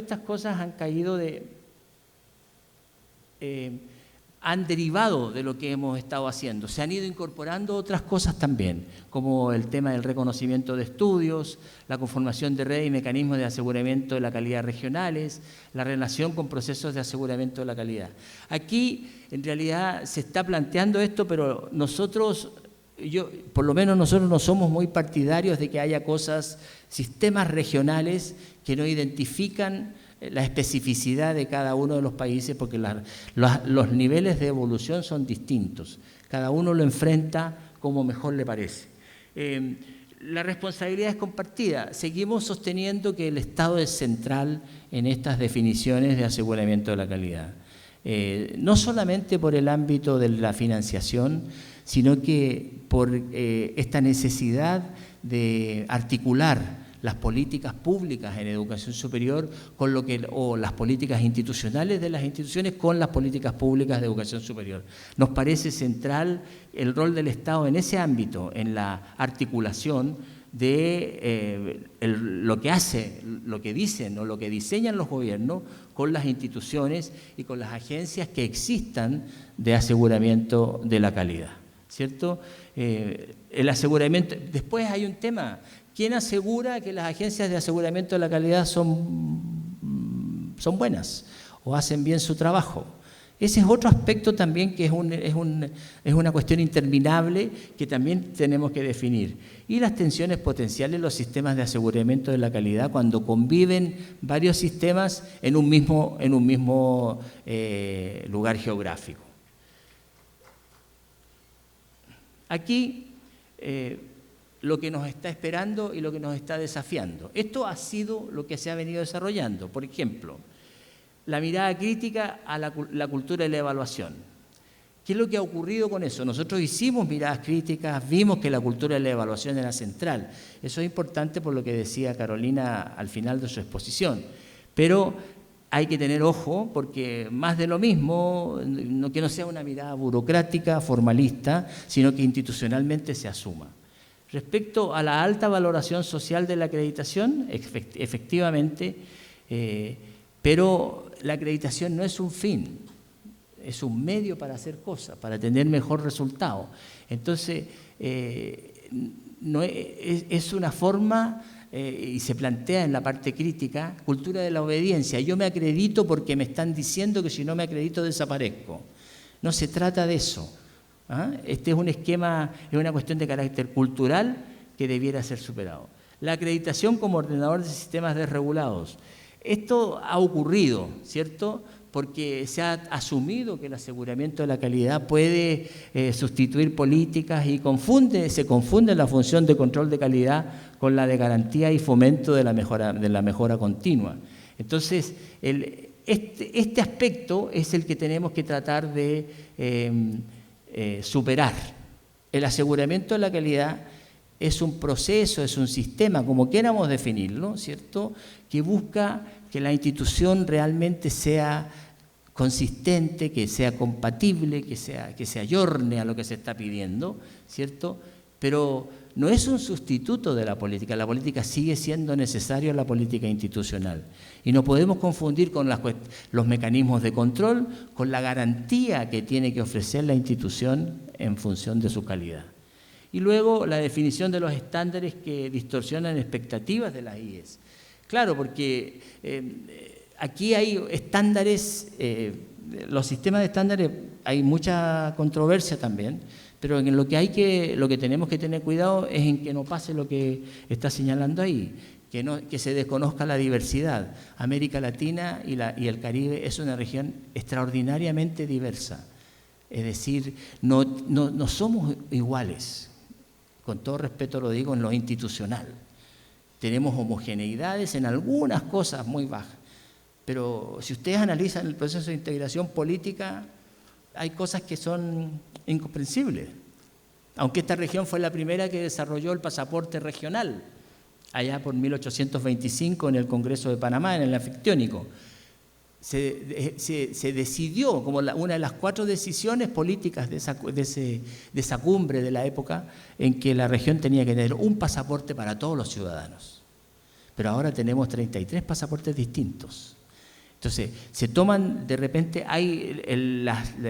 estas cosas han caído han derivado de lo que hemos estado haciendo. Se han ido incorporando otras cosas también, como el tema del reconocimiento de estudios, la conformación de redes y mecanismos de aseguramiento de la calidad regionales, la relación con procesos de aseguramiento de la calidad. Aquí, en realidad, se está planteando esto, pero por lo menos nosotros no somos muy partidarios de que haya sistemas regionales que no identifican la especificidad de cada uno de los países, porque los niveles de evolución son distintos. Cada uno lo enfrenta como mejor le parece. La responsabilidad es compartida. Seguimos sosteniendo que el Estado es central en estas definiciones de aseguramiento de la calidad. No solamente por el ámbito de la financiación, sino que por esta necesidad de articular las políticas públicas en educación superior con o las políticas institucionales de las instituciones con las políticas públicas de educación superior. Nos parece central el rol del Estado en ese ámbito, en la articulación de lo que hace, lo que dicen o lo que diseñan los gobiernos con las instituciones y con las agencias que existan de aseguramiento de la calidad, ¿cierto? El aseguramiento, después hay un tema. ¿Quién asegura que las agencias de aseguramiento de la calidad son buenas o hacen bien su trabajo? Ese es otro aspecto también que es una cuestión interminable que también tenemos que definir. Y las tensiones potenciales en los sistemas de aseguramiento de la calidad cuando conviven varios sistemas en un mismo lugar geográfico. Aquí lo que nos está esperando y lo que nos está desafiando. Esto ha sido lo que se ha venido desarrollando. Por ejemplo, la mirada crítica a la cultura de la evaluación. ¿Qué es lo que ha ocurrido con eso? Nosotros hicimos miradas críticas, vimos que la cultura de la evaluación era central. Eso es importante por lo que decía Carolina al final de su exposición. Pero hay que tener ojo porque más de lo mismo, que no sea una mirada burocrática, formalista, sino que institucionalmente se asuma. Respecto a la alta valoración social de la acreditación, efectivamente, pero la acreditación no es un fin, es un medio para hacer cosas, para tener mejor resultado. Entonces, no es una forma, y se plantea en la parte crítica, cultura de la obediencia. Yo me acredito porque me están diciendo que si no me acredito desaparezco. No se trata de eso. Este es un esquema, es una cuestión de carácter cultural que debiera ser superado. La acreditación como ordenador de sistemas desregulados. Esto ha ocurrido, ¿cierto? Porque se ha asumido que el aseguramiento de la calidad puede sustituir políticas y se confunde la función de control de calidad con la de garantía y fomento de la mejora continua. Entonces, este aspecto es el que tenemos que tratar de superar. El aseguramiento de la calidad es un proceso, es un sistema, como quieramos definirlo, ¿cierto?, que busca que la institución realmente sea consistente, que sea compatible, que se ayorne a lo que se está pidiendo, ¿cierto? Pero no es un sustituto de la política sigue siendo necesaria la política institucional. Y no podemos confundir con los mecanismos de control con la garantía que tiene que ofrecer la institución en función de su calidad. Y luego la definición de los estándares que distorsionan expectativas de las IES. Claro, porque aquí hay estándares, los sistemas de estándares, hay mucha controversia también, pero en lo que tenemos que tener cuidado es en que no pase lo que está señalando ahí, que se desconozca la diversidad. América Latina y el Caribe es una región extraordinariamente diversa. Es decir, no somos iguales, con todo respeto lo digo, en lo institucional. Tenemos homogeneidades en algunas cosas muy bajas, pero si ustedes analizan el proceso de integración política, hay cosas que son incomprensibles. Aunque esta región fue la primera que desarrolló el pasaporte regional, allá por 1825 en el Congreso de Panamá, en el anfictiónico. Se decidió como una de las 4 decisiones políticas de esa cumbre de la época en que la región tenía que tener un pasaporte para todos los ciudadanos. Pero ahora tenemos 33 pasaportes distintos. Entonces, se toman, de repente, hay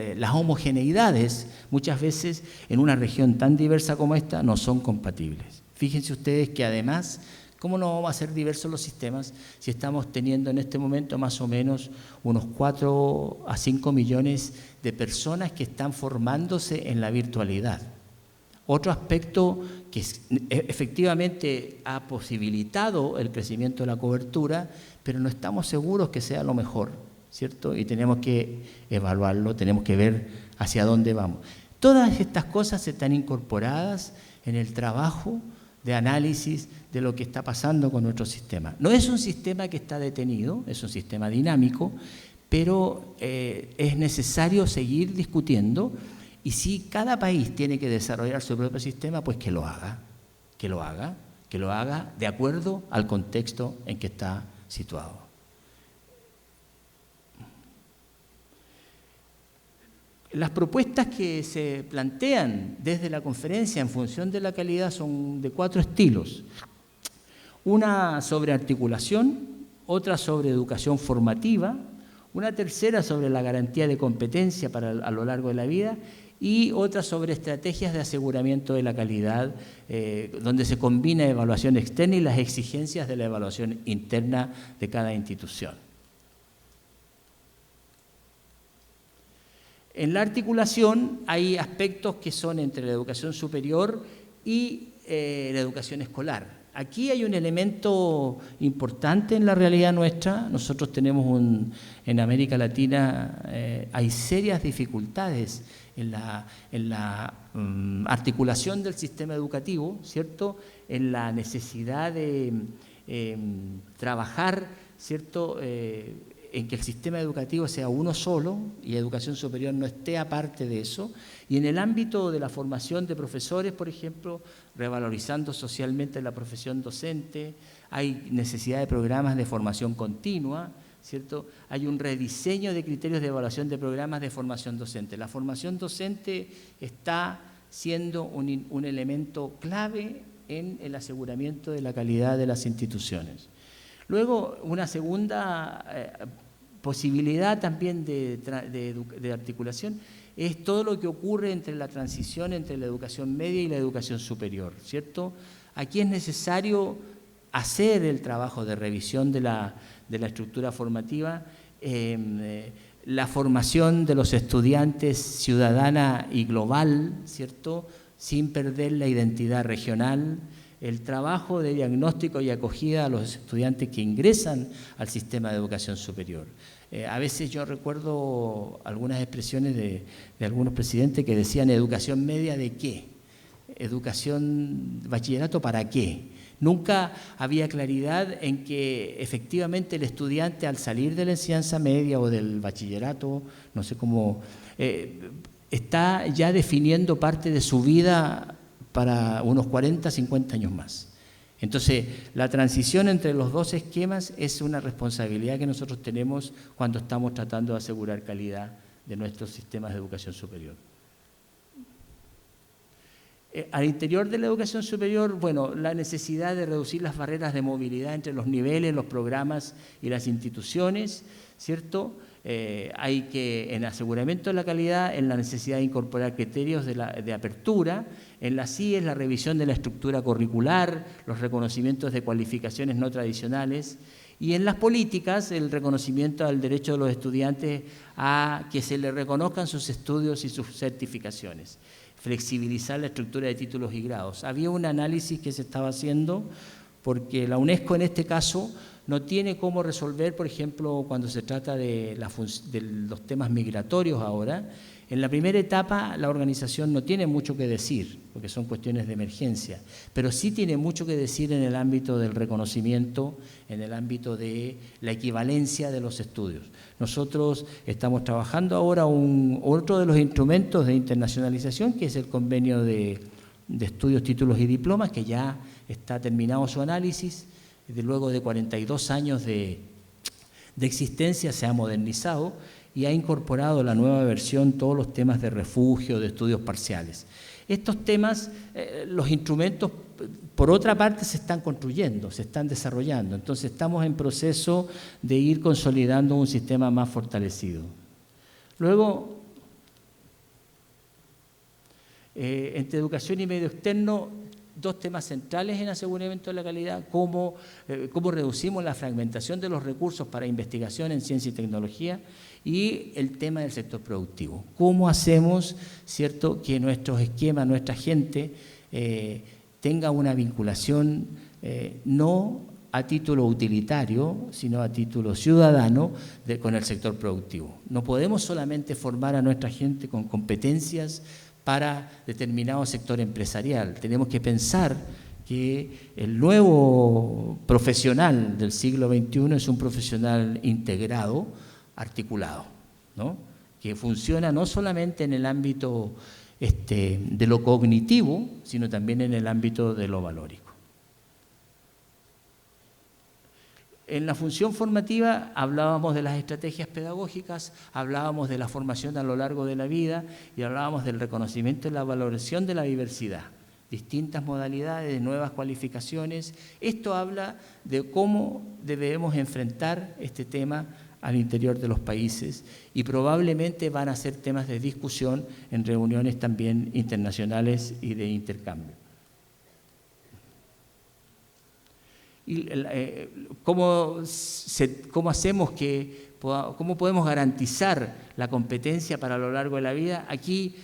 las homogeneidades, muchas veces en una región tan diversa como esta, no son compatibles. Fíjense ustedes que además, ¿cómo no vamos a ser diversos los sistemas si estamos teniendo en este momento más o menos unos 4 a 5 millones de personas que están formándose en la virtualidad? Otro aspecto que efectivamente ha posibilitado el crecimiento de la cobertura, pero no estamos seguros que sea lo mejor, ¿cierto? Y tenemos que evaluarlo, tenemos que ver hacia dónde vamos. Todas estas cosas están incorporadas en el trabajo de análisis de lo que está pasando con nuestro sistema. No es un sistema que está detenido, es un sistema dinámico, pero es necesario seguir discutiendo, y si cada país tiene que desarrollar su propio sistema, pues que lo haga de acuerdo al contexto en que está situado. Las propuestas que se plantean desde la conferencia en función de la calidad son de 4 estilos. Una sobre articulación, otra sobre educación formativa, una tercera sobre la garantía de competencia a lo largo de la vida, y otra sobre estrategias de aseguramiento de la calidad, donde se combina evaluación externa y las exigencias de la evaluación interna de cada institución. En la articulación hay aspectos que son entre la educación superior y la educación escolar. Aquí hay un elemento importante en la realidad nuestra. Nosotros tenemos en América Latina hay serias dificultades en la articulación del sistema educativo, ¿cierto? En la necesidad de trabajar, ¿cierto? En que el sistema educativo sea uno solo y educación superior no esté aparte de eso. Y en el ámbito de la formación de profesores, por ejemplo, revalorizando socialmente la profesión docente, hay necesidad de programas de formación continua, ¿cierto? Hay un rediseño de criterios de evaluación de programas de formación docente. La formación docente está siendo un elemento clave en el aseguramiento de la calidad de las instituciones. Luego, una segunda posibilidad también de articulación es todo lo que ocurre entre la transición entre la educación media y la educación superior, ¿cierto? Aquí es necesario hacer el trabajo de revisión de la estructura formativa, la formación de los estudiantes ciudadana y global, ¿cierto?, sin perder la identidad regional, el trabajo de diagnóstico y acogida a los estudiantes que ingresan al sistema de educación superior. A veces yo recuerdo algunas expresiones de algunos presidentes que decían ¿educación media de qué? ¿Bachillerato para qué? Nunca había claridad en que efectivamente el estudiante al salir de la enseñanza media o del bachillerato, no sé cómo, está ya definiendo parte de su vida para unos 40, 50 años más. Entonces, la transición entre los dos esquemas es una responsabilidad que nosotros tenemos cuando estamos tratando de asegurar calidad de nuestros sistemas de educación superior. Al interior de la educación superior, bueno, la necesidad de reducir las barreras de movilidad entre los niveles, los programas y las instituciones, ¿cierto? Hay que, en aseguramiento de la calidad, en la necesidad de incorporar criterios de apertura, en la CIE es la revisión de la estructura curricular, los reconocimientos de cualificaciones no tradicionales, y en las políticas el reconocimiento al derecho de los estudiantes a que se les reconozcan sus estudios y sus certificaciones. Flexibilizar la estructura de títulos y grados. Había un análisis que se estaba haciendo porque la UNESCO en este caso no tiene cómo resolver, por ejemplo, cuando se trata de los temas migratorios ahora. En la primera etapa la organización no tiene mucho que decir, porque son cuestiones de emergencia, pero sí tiene mucho que decir en el ámbito del reconocimiento, en el ámbito de la equivalencia de los estudios. Nosotros estamos trabajando ahora otro de los instrumentos de internacionalización, que es el convenio de estudios, títulos y diplomas, que ya está terminado su análisis, luego de 42 años de existencia se ha modernizado y ha incorporado la nueva versión todos los temas de refugio, de estudios parciales. Estos temas, los instrumentos, por otra parte, se están construyendo, se están desarrollando. Entonces, estamos en proceso de ir consolidando un sistema más fortalecido. Luego, entre educación y medio externo, dos temas centrales en aseguramiento de la calidad: cómo reducimos la fragmentación de los recursos para investigación en ciencia y tecnología, y el tema del sector productivo. ¿Cómo hacemos, cierto, que nuestros esquemas, nuestra gente tenga una vinculación no a título utilitario, sino a título ciudadano con el sector productivo? No podemos solamente formar a nuestra gente con competencias para determinado sector empresarial. Tenemos que pensar que el nuevo profesional del siglo XXI es un profesional integrado, articulado, ¿no? Que funciona no solamente en el ámbito de lo cognitivo, sino también en el ámbito de lo valórico. En la función formativa hablábamos de las estrategias pedagógicas, hablábamos de la formación a lo largo de la vida y hablábamos del reconocimiento y la valoración de la diversidad, distintas modalidades, nuevas cualificaciones. Esto habla de cómo debemos enfrentar este tema al interior de los países, y probablemente van a ser temas de discusión en reuniones también internacionales y de intercambio. Y ¿cómo podemos garantizar la competencia para lo largo de la vida? Aquí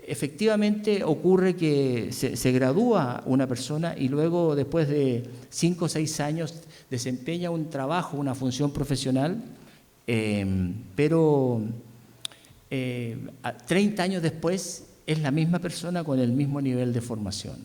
efectivamente ocurre que se gradúa una persona y luego, después de 5 o 6 años, desempeña un trabajo, una función profesional, pero 30 años después es la misma persona con el mismo nivel de formación.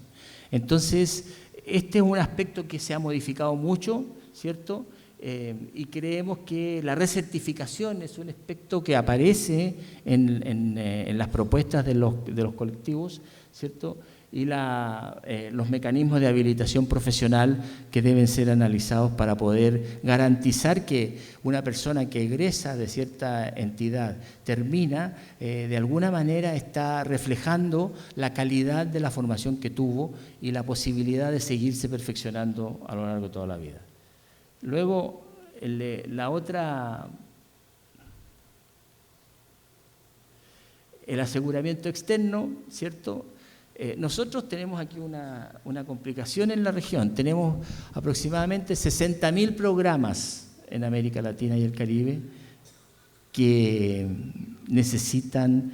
Entonces, este es un aspecto que se ha modificado mucho, ¿cierto? Y creemos que la recertificación es un aspecto que aparece en las propuestas de los colectivos, ¿cierto? Y los mecanismos de habilitación profesional que deben ser analizados para poder garantizar que una persona que egresa de cierta entidad termina, de alguna manera está reflejando la calidad de la formación que tuvo y la posibilidad de seguirse perfeccionando a lo largo de toda la vida. Luego, la otra, el aseguramiento externo, ¿cierto? Nosotros tenemos aquí una complicación en la región. Tenemos aproximadamente 60.000 programas en América Latina y el Caribe que necesitan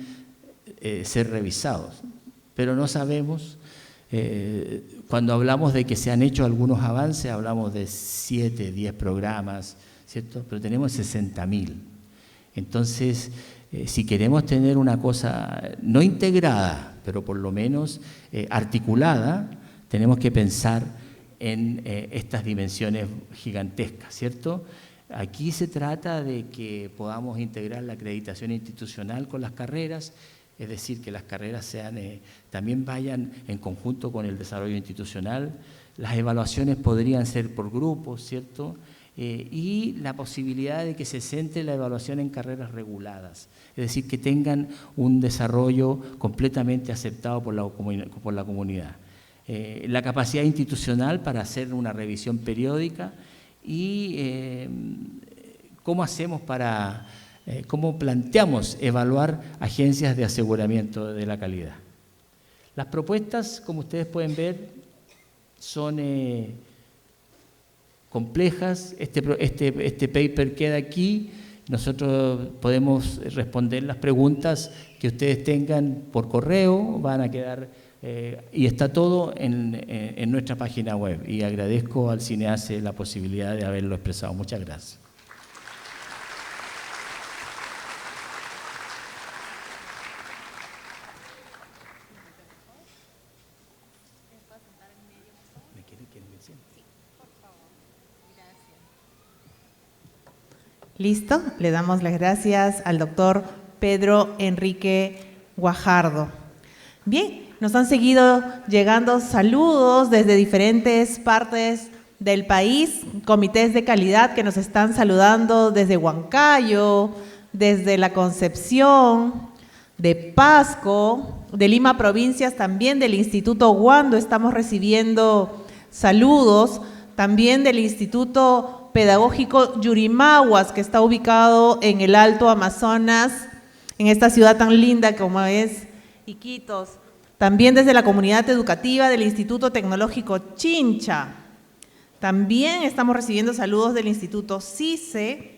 ser revisados, pero no sabemos. Cuando hablamos de que se han hecho algunos avances, hablamos de 7, 10 programas, ¿cierto? Pero tenemos 60.000. Entonces, si queremos tener una cosa no integrada, pero por lo menos articulada, tenemos que pensar en estas dimensiones gigantescas, ¿cierto? Aquí se trata de que podamos integrar la acreditación institucional con las carreras, es decir, que las carreras también vayan en conjunto con el desarrollo institucional. Las evaluaciones podrían ser por grupos, ¿cierto? Y la posibilidad de que se centre la evaluación en carreras reguladas, es decir, que tengan un desarrollo completamente aceptado por la comunidad. La capacidad institucional para hacer una revisión periódica y cómo planteamos evaluar agencias de aseguramiento de la calidad. Las propuestas, como ustedes pueden ver, son complejas. Este paper queda aquí. Nosotros podemos responder las preguntas que ustedes tengan por correo, van a quedar, y está todo en nuestra página web. Y agradezco al CINEACE la posibilidad de haberlo expresado. Muchas gracias. Listo, le damos las gracias al doctor Pedro Enrique Guajardo. Bien, nos han seguido llegando saludos desde diferentes partes del país, comités de calidad que nos están saludando desde Huancayo, desde La Concepción, de Pasco, de Lima Provincias, también del Instituto Wando estamos recibiendo saludos, también del Instituto Pedagógico Yurimaguas, que está ubicado en el Alto Amazonas, en esta ciudad tan linda como es Iquitos. También desde la comunidad educativa del Instituto Tecnológico Chincha. También estamos recibiendo saludos del Instituto CICE,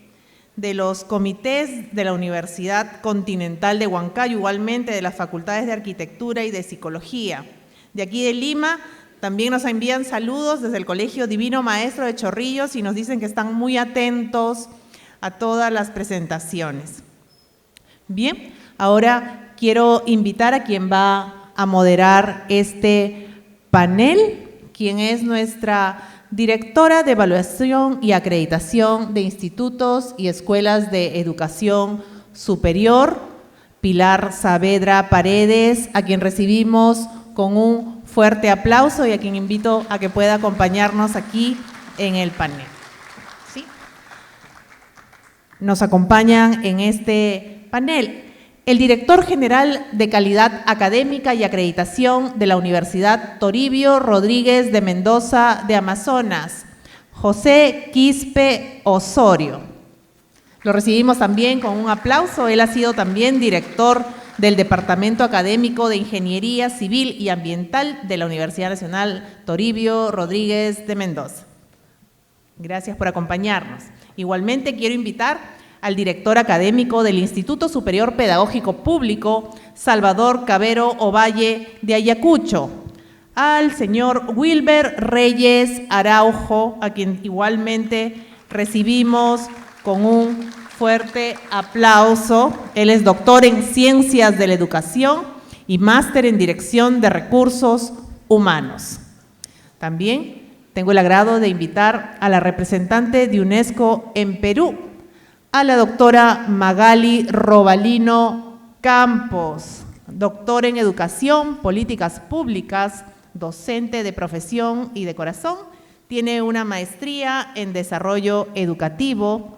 de los comités de la Universidad Continental de Huancayo, igualmente de las facultades de Arquitectura y de Psicología. De aquí de Lima también nos envían saludos desde el Colegio Divino Maestro de Chorrillos y nos dicen que están muy atentos a todas las presentaciones. Bien, ahora quiero invitar a quien va a moderar este panel, quien es nuestra directora de Evaluación y Acreditación de Institutos y Escuelas de Educación Superior, Pilar Saavedra Paredes, a quien recibimos con un fuerte aplauso y a quien invito a que pueda acompañarnos aquí en el panel. ¿Sí? Nos acompañan en este panel el director general de Calidad Académica y Acreditación de la Universidad Toribio Rodríguez de Mendoza de Amazonas, José Quispe Osorio. Lo recibimos también con un aplauso. Él ha sido también director del Departamento Académico de Ingeniería Civil y Ambiental de la Universidad Nacional Toribio Rodríguez de Mendoza. Gracias por acompañarnos. Igualmente quiero invitar al director académico del Instituto Superior Pedagógico Público, Salvador Cabero Ovalle de Ayacucho, al señor Wilber Reyes Araujo, a quien igualmente recibimos con un fuerte aplauso. Él es doctor en Ciencias de la Educación y máster en Dirección de Recursos Humanos. También tengo el agrado de invitar a la representante de UNESCO en Perú, a la doctora Magali Robalino Campos, doctor en Educación, Políticas Públicas, docente de profesión y de corazón. Tiene una maestría en Desarrollo Educativo,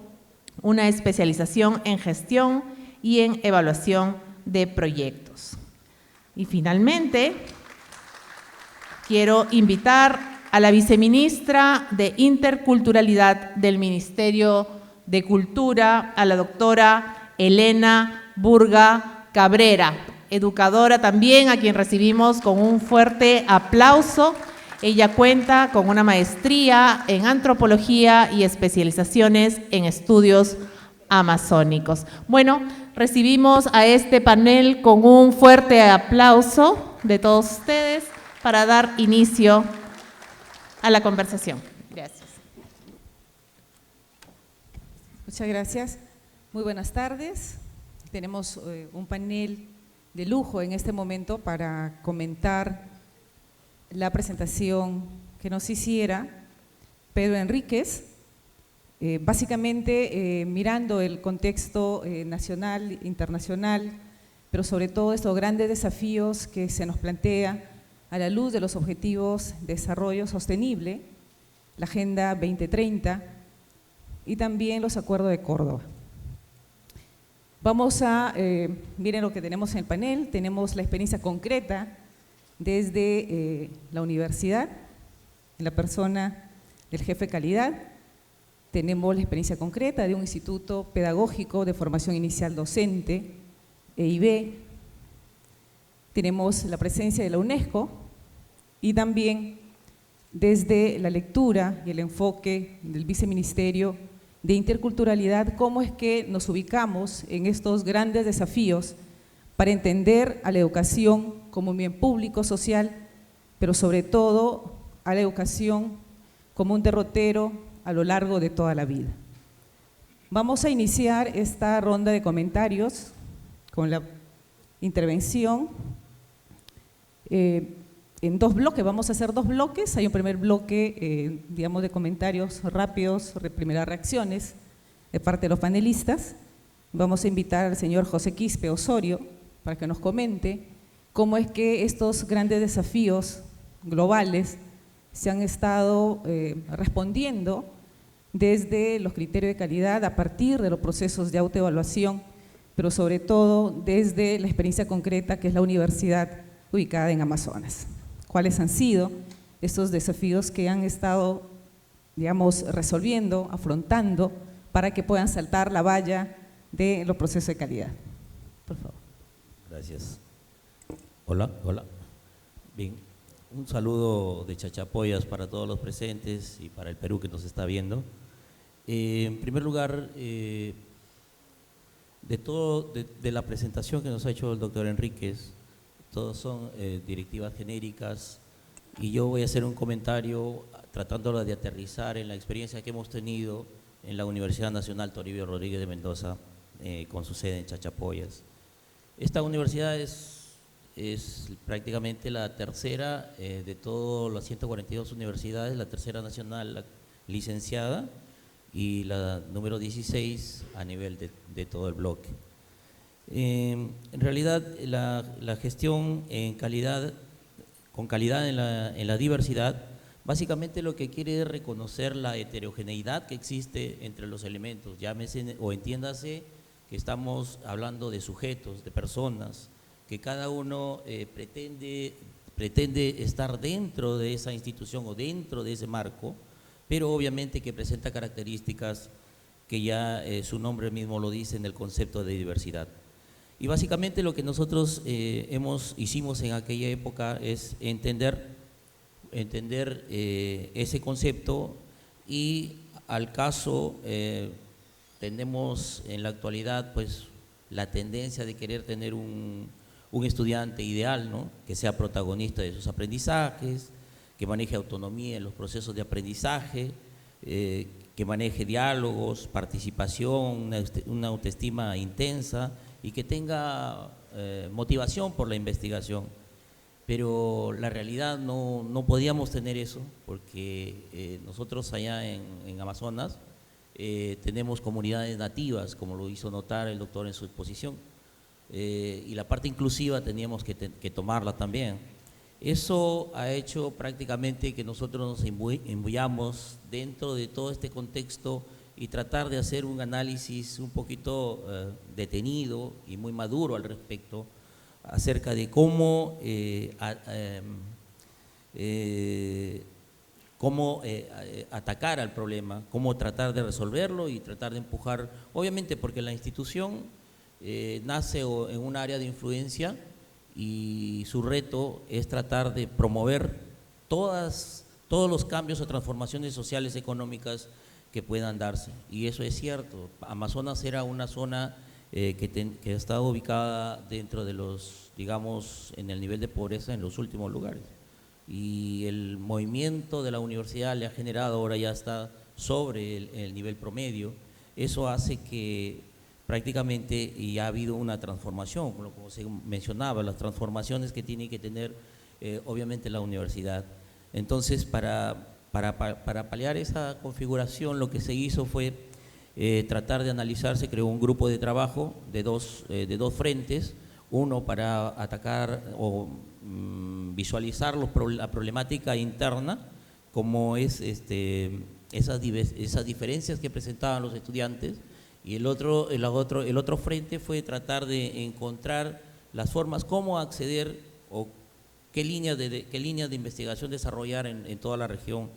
una especialización en Gestión y en Evaluación de Proyectos. Y finalmente, quiero invitar a la viceministra de Interculturalidad del Ministerio de Cultura, a la doctora Elena Burga Cabrera, educadora también, a quien recibimos con un fuerte aplauso. Ella cuenta con una maestría en Antropología y especializaciones en estudios amazónicos. Bueno, recibimos a este panel con un fuerte aplauso de todos ustedes para dar inicio a la conversación. Gracias. Muchas gracias. Muy buenas tardes. Tenemos un panel de lujo en este momento para comentar la presentación que nos hiciera Pedro Enríquez, básicamente mirando el contexto nacional, internacional, pero sobre todo estos grandes desafíos que se nos plantea a la luz de los Objetivos de Desarrollo Sostenible, la Agenda 2030, y también los acuerdos de Córdoba. Vamos a, miren lo que tenemos en el panel, tenemos la experiencia concreta desde la universidad, en la persona del jefe de calidad, tenemos la experiencia concreta de un instituto pedagógico de formación inicial docente, EIB, tenemos la presencia de la UNESCO y también desde la lectura y el enfoque del Viceministerio de Interculturalidad, cómo es que nos ubicamos en estos grandes desafíos para entender a la educación como un bien público, social, pero sobre todo a la educación como un derrotero a lo largo de toda la vida. Vamos a iniciar esta ronda de comentarios con la intervención en dos bloques. Vamos a hacer dos bloques. Hay un primer bloque, digamos, de comentarios rápidos, primeras reacciones de parte de los panelistas. Vamos a invitar al señor José Quispe Osorio para que nos comente cómo es que estos grandes desafíos globales se han estado respondiendo desde los criterios de calidad a partir de los procesos de autoevaluación, pero sobre todo desde la experiencia concreta que es la universidad ubicada en Amazonas. ¿Cuáles han sido estos desafíos que han estado, digamos, resolviendo, afrontando, para que puedan saltar la valla de los procesos de calidad? Por favor. Gracias. Hola, hola. Bien, un saludo de Chachapoyas para todos los presentes y para el Perú que nos está viendo. En primer lugar, de la presentación que nos ha hecho el doctor Enríquez, todos son directivas genéricas, y yo voy a hacer un comentario tratando de aterrizar en la experiencia que hemos tenido en la Universidad Nacional Toribio Rodríguez de Mendoza, con su sede en Chachapoyas. Esta universidad es prácticamente la tercera de todas las 142 universidades, la tercera nacional licenciada y la número 16 a nivel de todo el bloque. En realidad, la gestión con calidad en la diversidad, básicamente lo que quiere es reconocer la heterogeneidad que existe entre los elementos, llámese o entiéndase que estamos hablando de sujetos, de personas, que cada uno pretende estar dentro de esa institución o dentro de ese marco, pero obviamente que presenta características que ya su nombre mismo lo dice en el concepto de diversidad. Y básicamente lo que nosotros hicimos en aquella época es entender ese concepto, y al caso tenemos en la actualidad pues la tendencia de querer tener un estudiante ideal, ¿no?, que sea protagonista de sus aprendizajes, que maneje autonomía en los procesos de aprendizaje, que maneje diálogos, participación, una autoestima intensa y que tenga motivación por la investigación. Pero la realidad no podíamos tener eso, porque nosotros allá en Amazonas tenemos comunidades nativas, como lo hizo notar el doctor en su exposición, y la parte inclusiva teníamos que tomarla también. Eso ha hecho prácticamente que nosotros nos imbuyamos dentro de todo este contexto y tratar de hacer un análisis un poquito detenido y muy maduro al respecto, acerca de cómo atacar al problema, cómo tratar de resolverlo y tratar de empujar, obviamente porque la institución nace en un área de influencia y su reto es tratar de promover todos los cambios o transformaciones sociales económicas que puedan darse. Y eso es cierto, Amazonas era una zona que está ubicada dentro de los, digamos, en el nivel de pobreza en los últimos lugares. Y el movimiento de la universidad le ha generado, ahora ya está sobre el nivel promedio. Eso hace que prácticamente y ha habido una transformación, como se mencionaba, las transformaciones que tiene que tener obviamente la universidad. Entonces, para paliar esa configuración, lo que se hizo fue tratar de analizar, se creó un grupo de trabajo de dos frentes, uno para atacar o visualizar la problemática interna, como es esas diferencias que presentaban los estudiantes, y el otro frente fue tratar de encontrar las formas cómo acceder o qué líneas de investigación desarrollar en toda la región,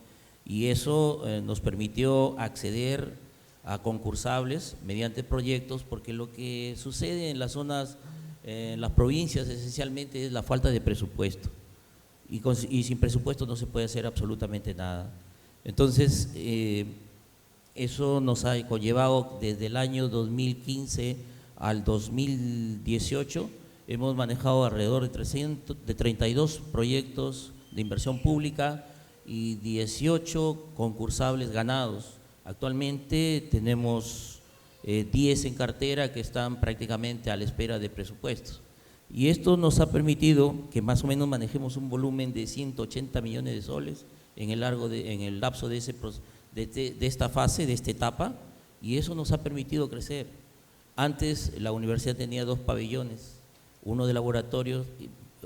y eso nos permitió acceder a concursables mediante proyectos, porque lo que sucede en las zonas, en las provincias esencialmente es la falta de presupuesto, y sin presupuesto no se puede hacer absolutamente nada. Entonces, eso nos ha conllevado desde el año 2015 al 2018, hemos manejado alrededor de 32 proyectos de inversión pública y 18 concursables ganados. Actualmente tenemos 10 en cartera que están prácticamente a la espera de presupuestos. Y esto nos ha permitido que más o menos manejemos un volumen de 180 millones de soles en el lapso de esta fase, de esta etapa, y eso nos ha permitido crecer. Antes la universidad tenía 2 pabellones, uno de laboratorios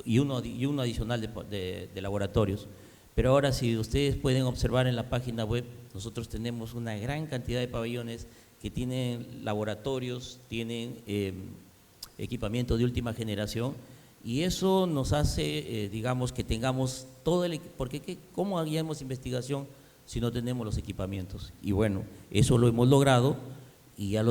y uno adicional de laboratorios, pero ahora, si ustedes pueden observar en la página web, nosotros tenemos una gran cantidad de pabellones que tienen laboratorios, tienen equipamiento de última generación, y eso nos hace, digamos, que tengamos todo porque ¿cómo haríamos investigación si no tenemos los equipamientos? Y bueno, eso lo hemos logrado y ya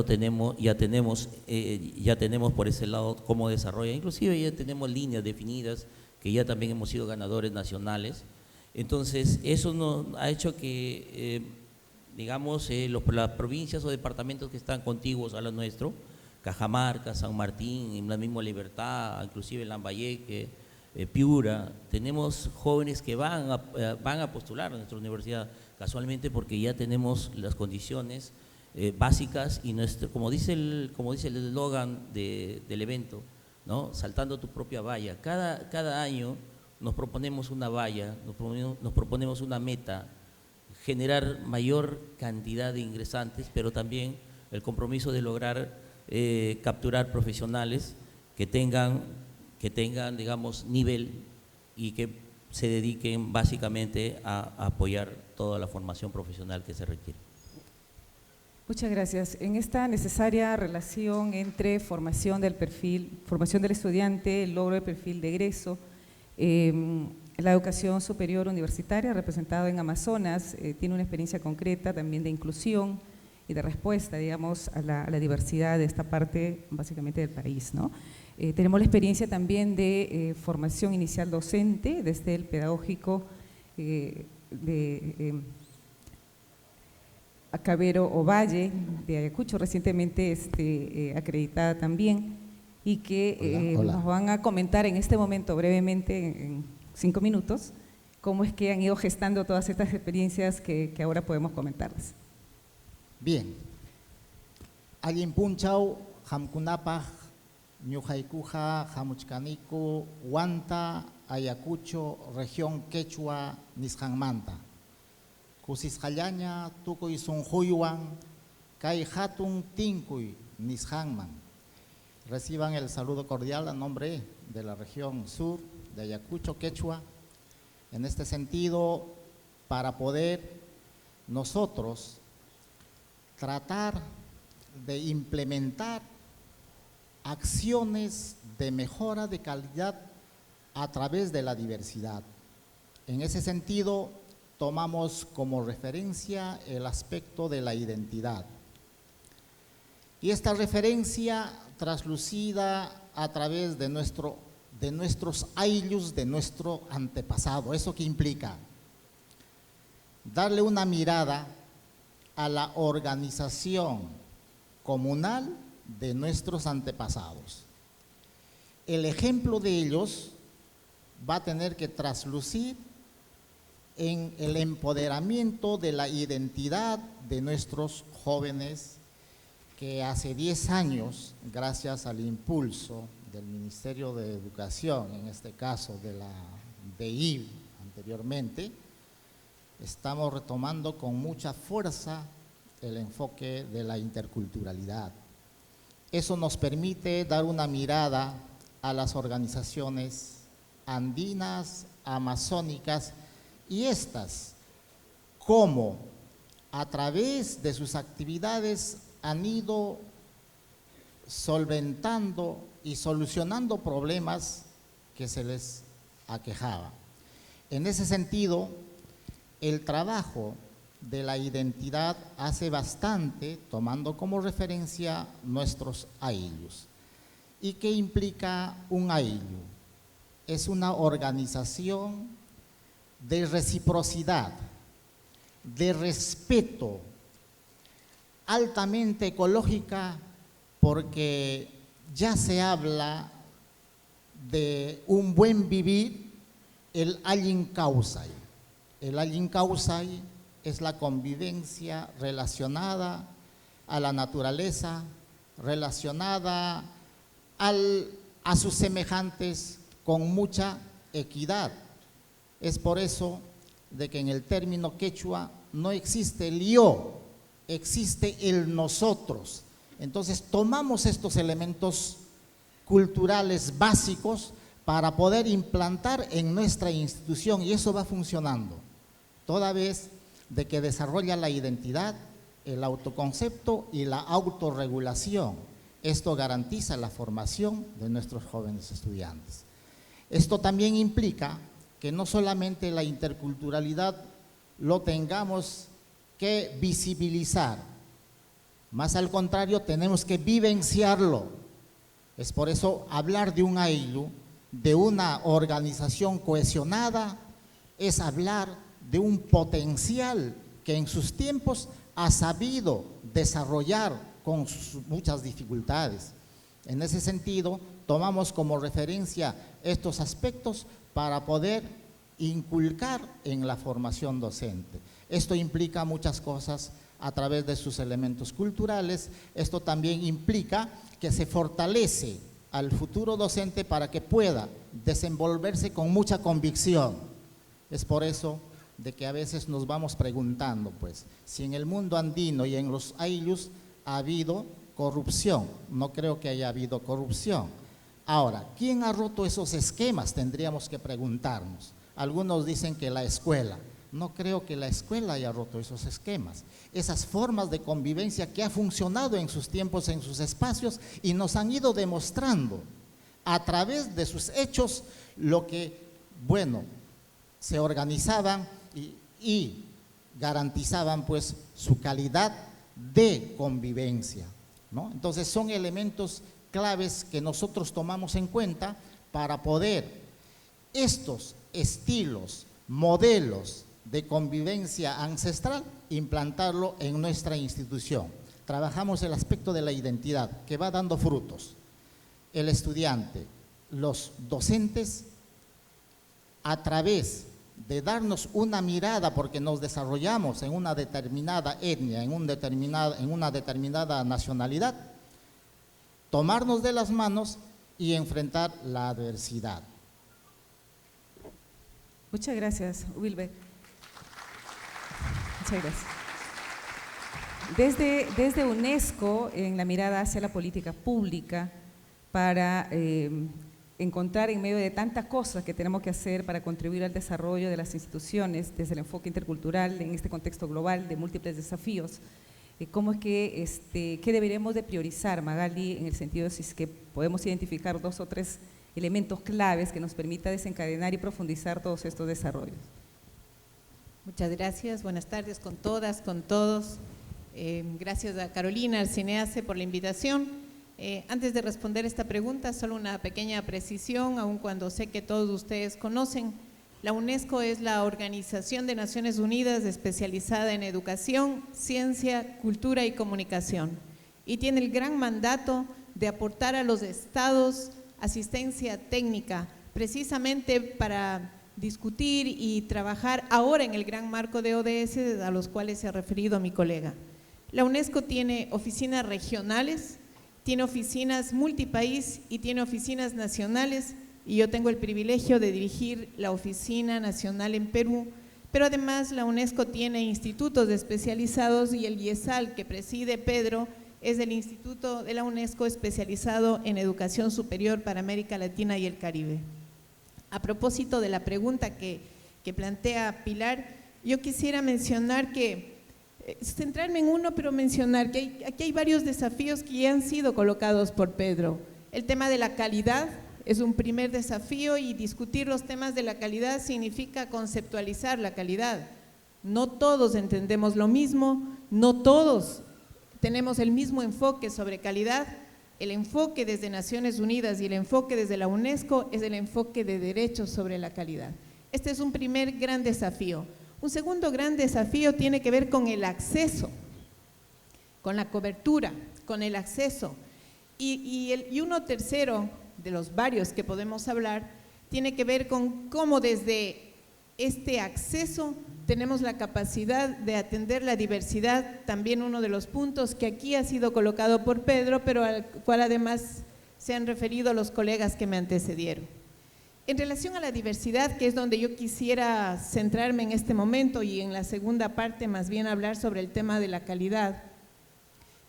tenemos por ese lado cómo desarrolla, inclusive ya tenemos líneas definidas que ya también hemos sido ganadores nacionales. Entonces, eso nos ha hecho que, digamos, las provincias o departamentos que están contiguos a lo nuestro, Cajamarca, San Martín, la misma Libertad, inclusive Lambayeque, Piura, tenemos jóvenes que van a postular a nuestra universidad, casualmente porque ya tenemos las condiciones básicas y como dice el eslogan del evento, ¿no? Saltando tu propia valla. Cada año nos proponemos una valla, nos proponemos una meta, generar mayor cantidad de ingresantes, pero también el compromiso de lograr capturar profesionales que tengan, digamos, nivel y que se dediquen básicamente a apoyar toda la formación profesional que se requiere. Muchas gracias. En esta necesaria relación entre formación del estudiante, el logro del perfil de egreso, la educación superior universitaria, representada en Amazonas, tiene una experiencia concreta también de inclusión y de respuesta, digamos, a la diversidad de esta parte básicamente del país, ¿no? Tenemos la experiencia también de formación inicial docente, desde el pedagógico de Acabero Ovalle, de Ayacucho, recientemente acreditada también, y que Hola. nos van a comentar en este momento brevemente, en 5 minutos, cómo es que han ido gestando todas estas experiencias que ahora podemos comentarles. Bien. Allimpunchau, Hamkunapaj, Ñujaikuja, Hamuchcanico, Huanta, Ayacucho, región Quechua, Nisjanmanta. Kusisjallaña, Tukuy Sunjuyuan, Kai Hatun Tinkuy, Nisjanman. Reciban el saludo cordial a nombre de la región sur de Ayacucho, Quechua. En este sentido, para poder nosotros tratar de implementar acciones de mejora de calidad a través de la diversidad. En ese sentido, tomamos como referencia el aspecto de la identidad. Y esta referencia traslucida a través de nuestros ayllus, de nuestro antepasado. ¿Eso qué implica? Darle una mirada a la organización comunal de nuestros antepasados. El ejemplo de ellos va a tener que traslucir en el empoderamiento de la identidad de nuestros jóvenes que hace 10 años, gracias al impulso del Ministerio de Educación, en este caso de la DEIB anteriormente, estamos retomando con mucha fuerza el enfoque de la interculturalidad. Eso nos permite dar una mirada a las organizaciones andinas, amazónicas, y estas, cómo a través de sus actividades han ido solventando y solucionando problemas que se les aquejaba. En ese sentido, el trabajo de la identidad hace bastante, tomando como referencia nuestros ayllus. ¿Y qué implica un ayllu? Es una organización de reciprocidad, de respeto, altamente ecológica, porque ya se habla de un buen vivir, el Allincausay. El Allincausay es la convivencia relacionada a la naturaleza, relacionada a sus semejantes con mucha equidad. Es por eso de que en el término quechua no existe el yo, existe el nosotros. Entonces tomamos estos elementos culturales básicos para poder implantar en nuestra institución, y eso va funcionando, toda vez de que desarrolla la identidad, el autoconcepto y la autorregulación. Esto garantiza la formación de nuestros jóvenes estudiantes. Esto también implica que no solamente la interculturalidad lo tengamos que visibilizar, más al contrario tenemos que vivenciarlo. Es por eso hablar de un ayllu de una organización cohesionada, es hablar de un potencial que en sus tiempos ha sabido desarrollar con muchas dificultades. En ese sentido, tomamos como referencia estos aspectos para poder inculcar en la formación docente. Esto implica muchas cosas a través de sus elementos culturales. Esto también implica que se fortalece al futuro docente para que pueda desenvolverse con mucha convicción. Es por eso de que a veces nos vamos preguntando, pues, si en el mundo andino y en los ayllus ha habido corrupción. No creo que haya habido corrupción. Ahora, ¿quién ha roto esos esquemas? Tendríamos que preguntarnos. Algunos dicen que la escuela. No creo que la escuela haya roto esos esquemas, esas formas de convivencia que ha funcionado en sus tiempos, en sus espacios, y nos han ido demostrando a través de sus hechos lo que, bueno, se organizaban y garantizaban pues su calidad de convivencia, ¿no? Entonces son elementos claves que nosotros tomamos en cuenta para poder estos estilos, modelos de convivencia ancestral, implantarlo en nuestra institución. Trabajamos el aspecto de la identidad, que va dando frutos. El estudiante, los docentes, a través de darnos una mirada, porque nos desarrollamos en una determinada etnia, en una determinada nacionalidad, tomarnos de las manos y enfrentar la adversidad. Muchas gracias, Wilber. Muchas gracias. Desde UNESCO, en la mirada hacia la política pública, para encontrar en medio de tantas cosas que tenemos que hacer para contribuir al desarrollo de las instituciones, desde el enfoque intercultural, en este contexto global de múltiples desafíos, ¿cómo es que, qué deberíamos de priorizar, Magali, en el sentido de si es que podemos identificar 2 o 3 elementos claves que nos permita desencadenar y profundizar todos estos desarrollos? Muchas gracias, buenas tardes con todas, con todos. Gracias a Carolina, al CINEACE por la invitación. Antes de responder esta pregunta, solo una pequeña precisión, aun cuando sé que todos ustedes conocen. La UNESCO es la Organización de Naciones Unidas especializada en educación, ciencia, cultura y comunicación, y tiene el gran mandato de aportar a los estados asistencia técnica, precisamente para discutir y trabajar ahora en el gran marco de ODS a los cuales se ha referido mi colega. La UNESCO tiene oficinas regionales, tiene oficinas multipaís y tiene oficinas nacionales, y yo tengo el privilegio de dirigir la oficina nacional en Perú, pero además la UNESCO tiene institutos especializados y el IESAL que preside Pedro es el Instituto de la UNESCO especializado en educación superior para América Latina y el Caribe. A propósito de la pregunta que plantea Pilar, yo quisiera mencionar que, centrarme en uno, pero mencionar que aquí hay varios desafíos que ya han sido colocados por Pedro. El tema de la calidad es un primer desafío, y discutir los temas de la calidad significa conceptualizar la calidad. No todos entendemos lo mismo, no todos tenemos el mismo enfoque sobre calidad. El enfoque desde Naciones Unidas y el enfoque desde la UNESCO es el enfoque de derechos sobre la calidad. Este es un primer gran desafío. Un segundo gran desafío tiene que ver con el acceso, con la cobertura, con el acceso. Y uno tercero de los varios que podemos hablar tiene que ver con cómo desde este acceso tenemos la capacidad de atender la diversidad, también uno de los puntos que aquí ha sido colocado por Pedro, pero al cual además se han referido los colegas que me antecedieron. En relación a la diversidad, que es donde yo quisiera centrarme en este momento, y en la segunda parte más bien hablar sobre el tema de la calidad,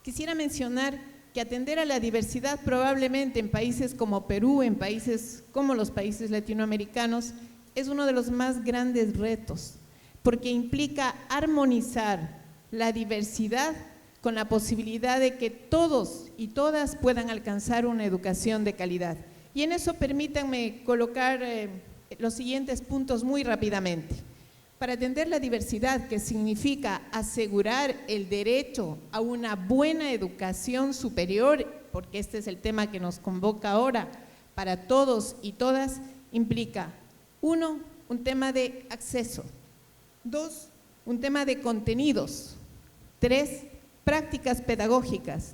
quisiera mencionar que atender a la diversidad probablemente en países como Perú, en países como los países latinoamericanos, es uno de los más grandes retos, porque implica armonizar la diversidad con la posibilidad de que todos y todas puedan alcanzar una educación de calidad. Y en eso permítanme colocar los siguientes puntos muy rápidamente. Para atender la diversidad, que significa asegurar el derecho a una buena educación superior, porque este es el tema que nos convoca ahora, para todos y todas implica, 1, un tema de acceso, 2, un tema de contenidos, 3, prácticas pedagógicas,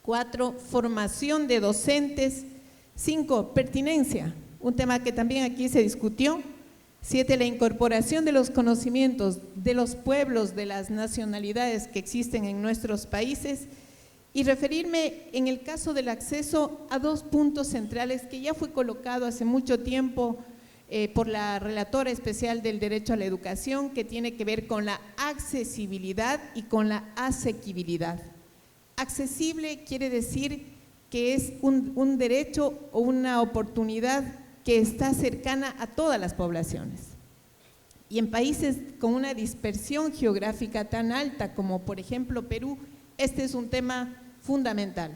4, formación de docentes, 5, pertinencia, un tema que también aquí se discutió, 7, la incorporación de los conocimientos de los pueblos, de las nacionalidades que existen en nuestros países, y referirme en el caso del acceso a 2 puntos centrales que ya fue colocado hace mucho tiempo por la relatora especial del derecho a la educación, que tiene que ver con la accesibilidad y con la asequibilidad. Accesible quiere decir que es un derecho o una oportunidad que está cercana a todas las poblaciones. Y en países con una dispersión geográfica tan alta como por ejemplo Perú, este es un tema fundamental.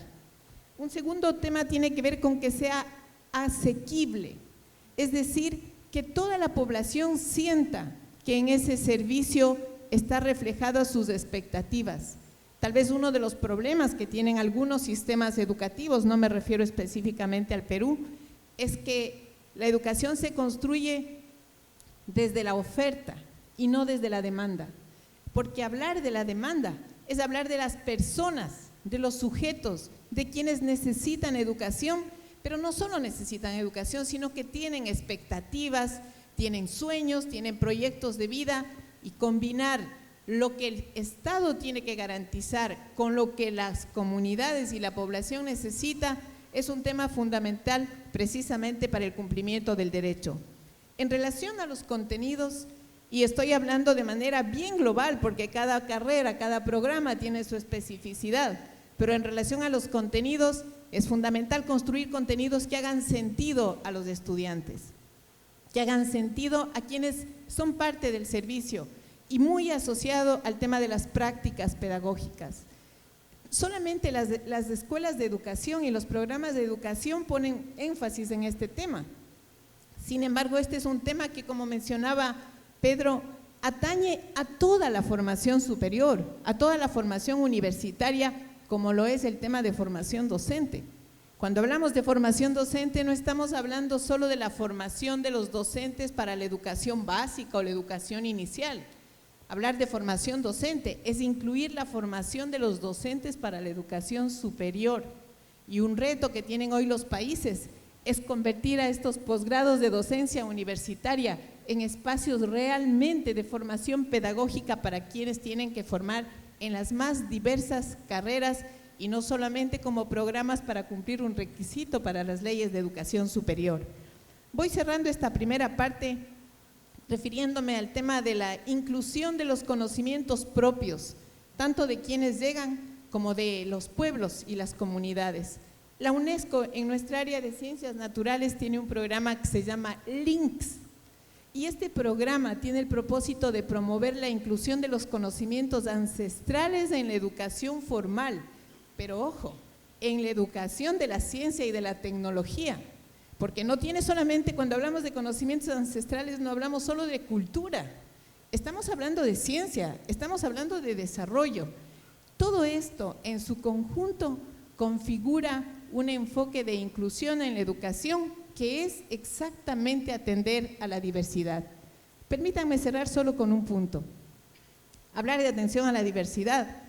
Un segundo tema tiene que ver con que sea asequible, es decir, que toda la población sienta que en ese servicio está reflejado sus expectativas. Tal vez uno de los problemas que tienen algunos sistemas educativos, no me refiero específicamente al Perú, es que la educación se construye desde la oferta y no desde la demanda, porque hablar de la demanda es hablar de las personas, de los sujetos, de quienes necesitan educación, pero no solo necesitan educación, sino que tienen expectativas, tienen sueños, tienen proyectos de vida, y combinar lo que el Estado tiene que garantizar con lo que las comunidades y la población necesita es un tema fundamental precisamente para el cumplimiento del derecho. En relación a los contenidos, y estoy hablando de manera bien global porque cada carrera, cada programa tiene su especificidad, pero en relación a los contenidos es fundamental construir contenidos que hagan sentido a los estudiantes, que hagan sentido a quienes son parte del servicio y muy asociado al tema de las prácticas pedagógicas. Solamente las escuelas de educación y los programas de educación ponen énfasis en este tema. Sin embargo, este es un tema que, como mencionaba Pedro, atañe a toda la formación superior, a toda la formación universitaria, como lo es el tema de formación docente. Cuando hablamos de formación docente no estamos hablando solo de la formación de los docentes para la educación básica o la educación inicial. Hablar de formación docente es incluir la formación de los docentes para la educación superior. Y un reto que tienen hoy los países es convertir a estos posgrados de docencia universitaria en espacios realmente de formación pedagógica para quienes tienen que formar en las más diversas carreras y no solamente como programas para cumplir un requisito para las leyes de educación superior. Voy cerrando esta primera parte refiriéndome al tema de la inclusión de los conocimientos propios, tanto de quienes llegan como de los pueblos y las comunidades. La UNESCO en nuestra área de ciencias naturales tiene un programa que se llama LINKS, y este programa tiene el propósito de promover la inclusión de los conocimientos ancestrales en la educación formal, pero ojo, en la educación de la ciencia y de la tecnología, porque no tiene solamente, cuando hablamos de conocimientos ancestrales, no hablamos solo de cultura, estamos hablando de ciencia, estamos hablando de desarrollo. Todo esto en su conjunto configura un enfoque de inclusión en la educación que es exactamente atender a la diversidad. Permítanme cerrar solo con un punto. Hablar de atención a la diversidad,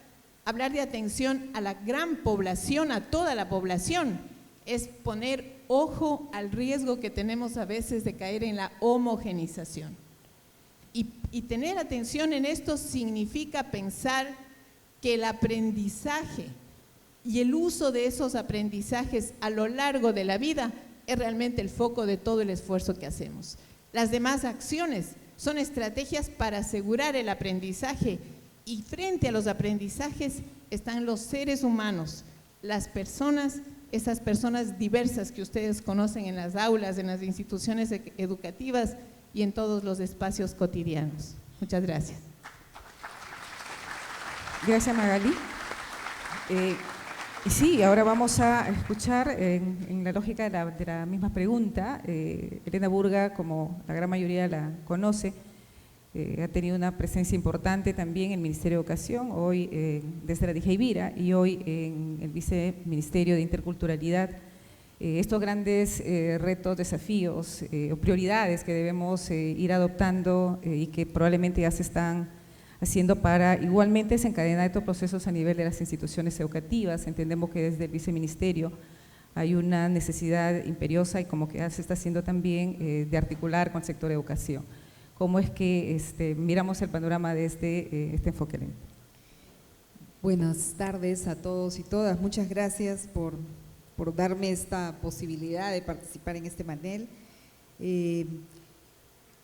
hablar de atención a la gran población, a toda la población, es poner ojo al riesgo que tenemos a veces de caer en la homogenización. Y tener atención en esto significa pensar que el aprendizaje y el uso de esos aprendizajes a lo largo de la vida es realmente el foco de todo el esfuerzo que hacemos. Las demás acciones son estrategias para asegurar el aprendizaje, y frente a los aprendizajes están los seres humanos, las personas, esas personas diversas que ustedes conocen en las aulas, en las instituciones educativas y en todos los espacios cotidianos. Muchas gracias. Gracias, Magali. Y sí, ahora vamos a escuchar en la lógica de la misma pregunta. Elena Burga, como la gran mayoría la conoce, ha tenido una presencia importante también en el Ministerio de Educación, hoy desde la DIJAIVIRA y hoy en el Viceministerio de Interculturalidad estos grandes retos, desafíos o prioridades que debemos ir adoptando y que probablemente ya se están haciendo para igualmente desencadenar estos procesos a nivel de las instituciones educativas. Entendemos que desde el viceministerio hay una necesidad imperiosa y como que ya se está haciendo también de articular con el sector de educación. ¿Cómo es que miramos el panorama desde este enfoque? Buenas tardes a todos y todas. Muchas gracias por darme esta posibilidad de participar en este panel.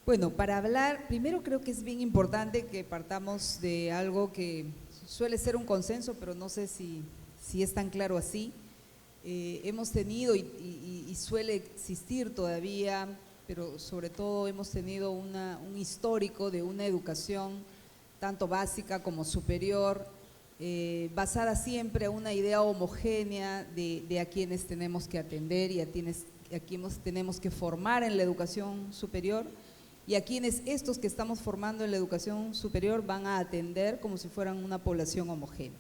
Bueno, para hablar, primero creo que es bien importante que partamos de algo que suele ser un consenso, pero no sé si es tan claro así. Hemos tenido y suele existir todavía, pero sobre todo hemos tenido un histórico de una educación tanto básica como superior, basada siempre en una idea homogénea de a quienes tenemos que atender y a quienes tenemos que formar en la educación superior y a quienes estos que estamos formando en la educación superior van a atender como si fueran una población homogénea.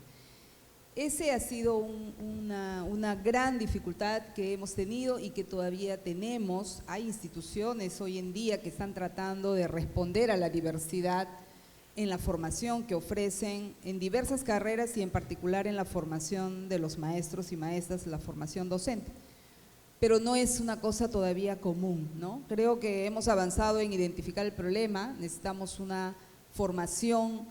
Ese ha sido una gran dificultad que hemos tenido y que todavía tenemos. Hay instituciones hoy en día que están tratando de responder a la diversidad en la formación que ofrecen en diversas carreras y en particular en la formación de los maestros y maestras, la formación docente. Pero no es una cosa todavía común, ¿no? Creo que hemos avanzado en identificar el problema, necesitamos una formación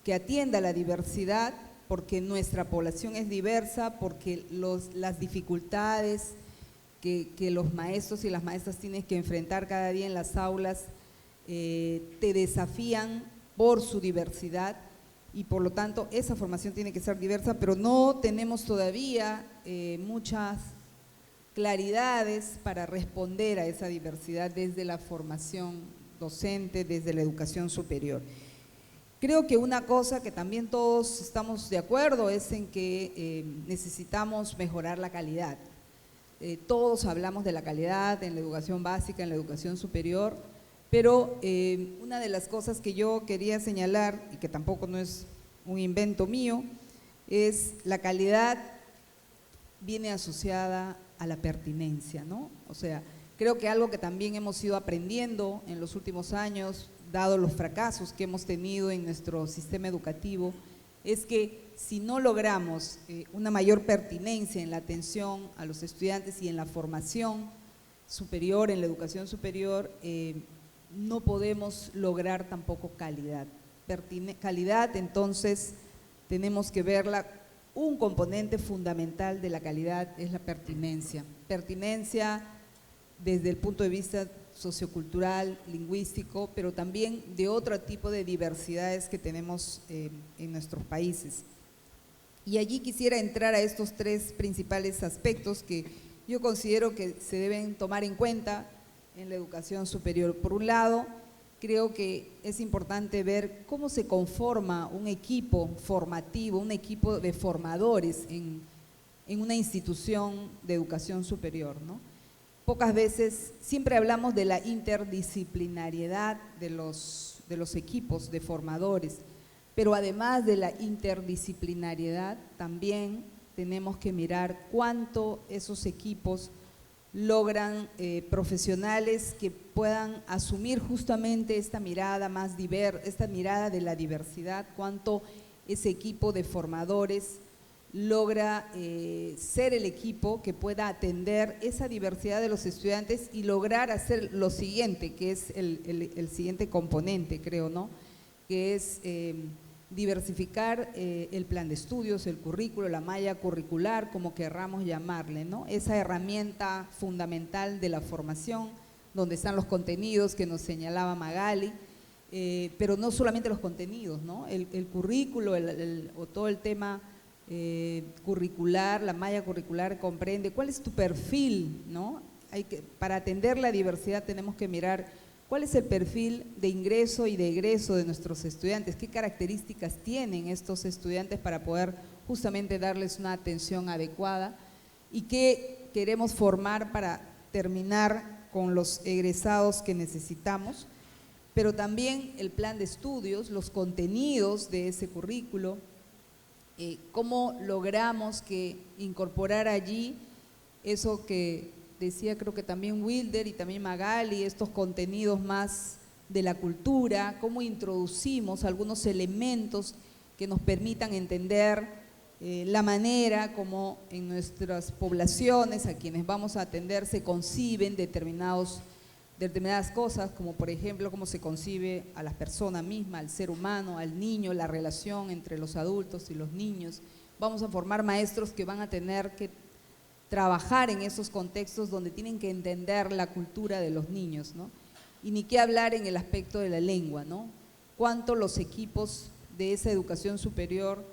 que atienda a la diversidad, porque nuestra población es diversa, porque las dificultades que los maestros y las maestras tienen que enfrentar cada día en las aulas te desafían por su diversidad y por lo tanto esa formación tiene que ser diversa, pero no tenemos todavía muchas claridades para responder a esa diversidad desde la formación docente, desde la educación superior. Creo que una cosa que también todos estamos de acuerdo es en que necesitamos mejorar la calidad. Todos hablamos de la calidad en la educación básica, en la educación superior, pero una de las cosas que yo quería señalar, y que tampoco no es un invento mío, es la calidad viene asociada a la pertinencia, ¿no? O sea, creo que algo que también hemos ido aprendiendo en los últimos años, dado los fracasos que hemos tenido en nuestro sistema educativo, es que si no logramos una mayor pertinencia en la atención a los estudiantes y en la formación superior, en la educación superior, no podemos lograr tampoco calidad. Calidad, entonces, tenemos que verla, un componente fundamental de la calidad es la pertinencia. Pertinencia desde el punto de vista sociocultural, lingüístico, pero también de otro tipo de diversidades que tenemos en nuestros países. Y allí quisiera entrar a estos tres principales aspectos que yo considero que se deben tomar en cuenta en la educación superior. Por un lado, creo que es importante ver cómo se conforma un equipo formativo, un equipo de formadores en una institución de educación superior, ¿no? Pocas veces, siempre hablamos de la interdisciplinariedad de los equipos de formadores, pero además de la interdisciplinariedad, también tenemos que mirar cuánto esos equipos logran profesionales que puedan asumir justamente esta mirada más diversa, esta mirada de la diversidad, cuánto ese equipo de formadores logra ser el equipo que pueda atender esa diversidad de los estudiantes y lograr hacer lo siguiente, que es el siguiente componente, creo, ¿no? Que es diversificar el plan de estudios, el currículo, la malla curricular, como querramos llamarle, ¿no? Esa herramienta fundamental de la formación, donde están los contenidos que nos señalaba Magali, pero no solamente los contenidos, ¿no? El currículo o todo el tema curricular, la malla curricular comprende cuál es tu perfil, ¿no? Para atender la diversidad tenemos que mirar cuál es el perfil de ingreso y de egreso de nuestros estudiantes, qué características tienen estos estudiantes para poder justamente darles una atención adecuada y qué queremos formar para terminar con los egresados que necesitamos, pero también el plan de estudios, los contenidos de ese currículo, cómo logramos incorporar allí eso que decía creo que también Wilder y también Magali, estos contenidos más de la cultura, cómo introducimos algunos elementos que nos permitan entender la manera como en nuestras poblaciones a quienes vamos a atender se conciben determinadas cosas, como por ejemplo cómo se concibe a la persona misma, al ser humano, al niño, la relación entre los adultos y los niños. Vamos a formar maestros que van a tener que trabajar en esos contextos donde tienen que entender la cultura de los niños, ¿no? Y ni qué hablar en el aspecto de la lengua, ¿no? Cuánto los equipos de esa educación superior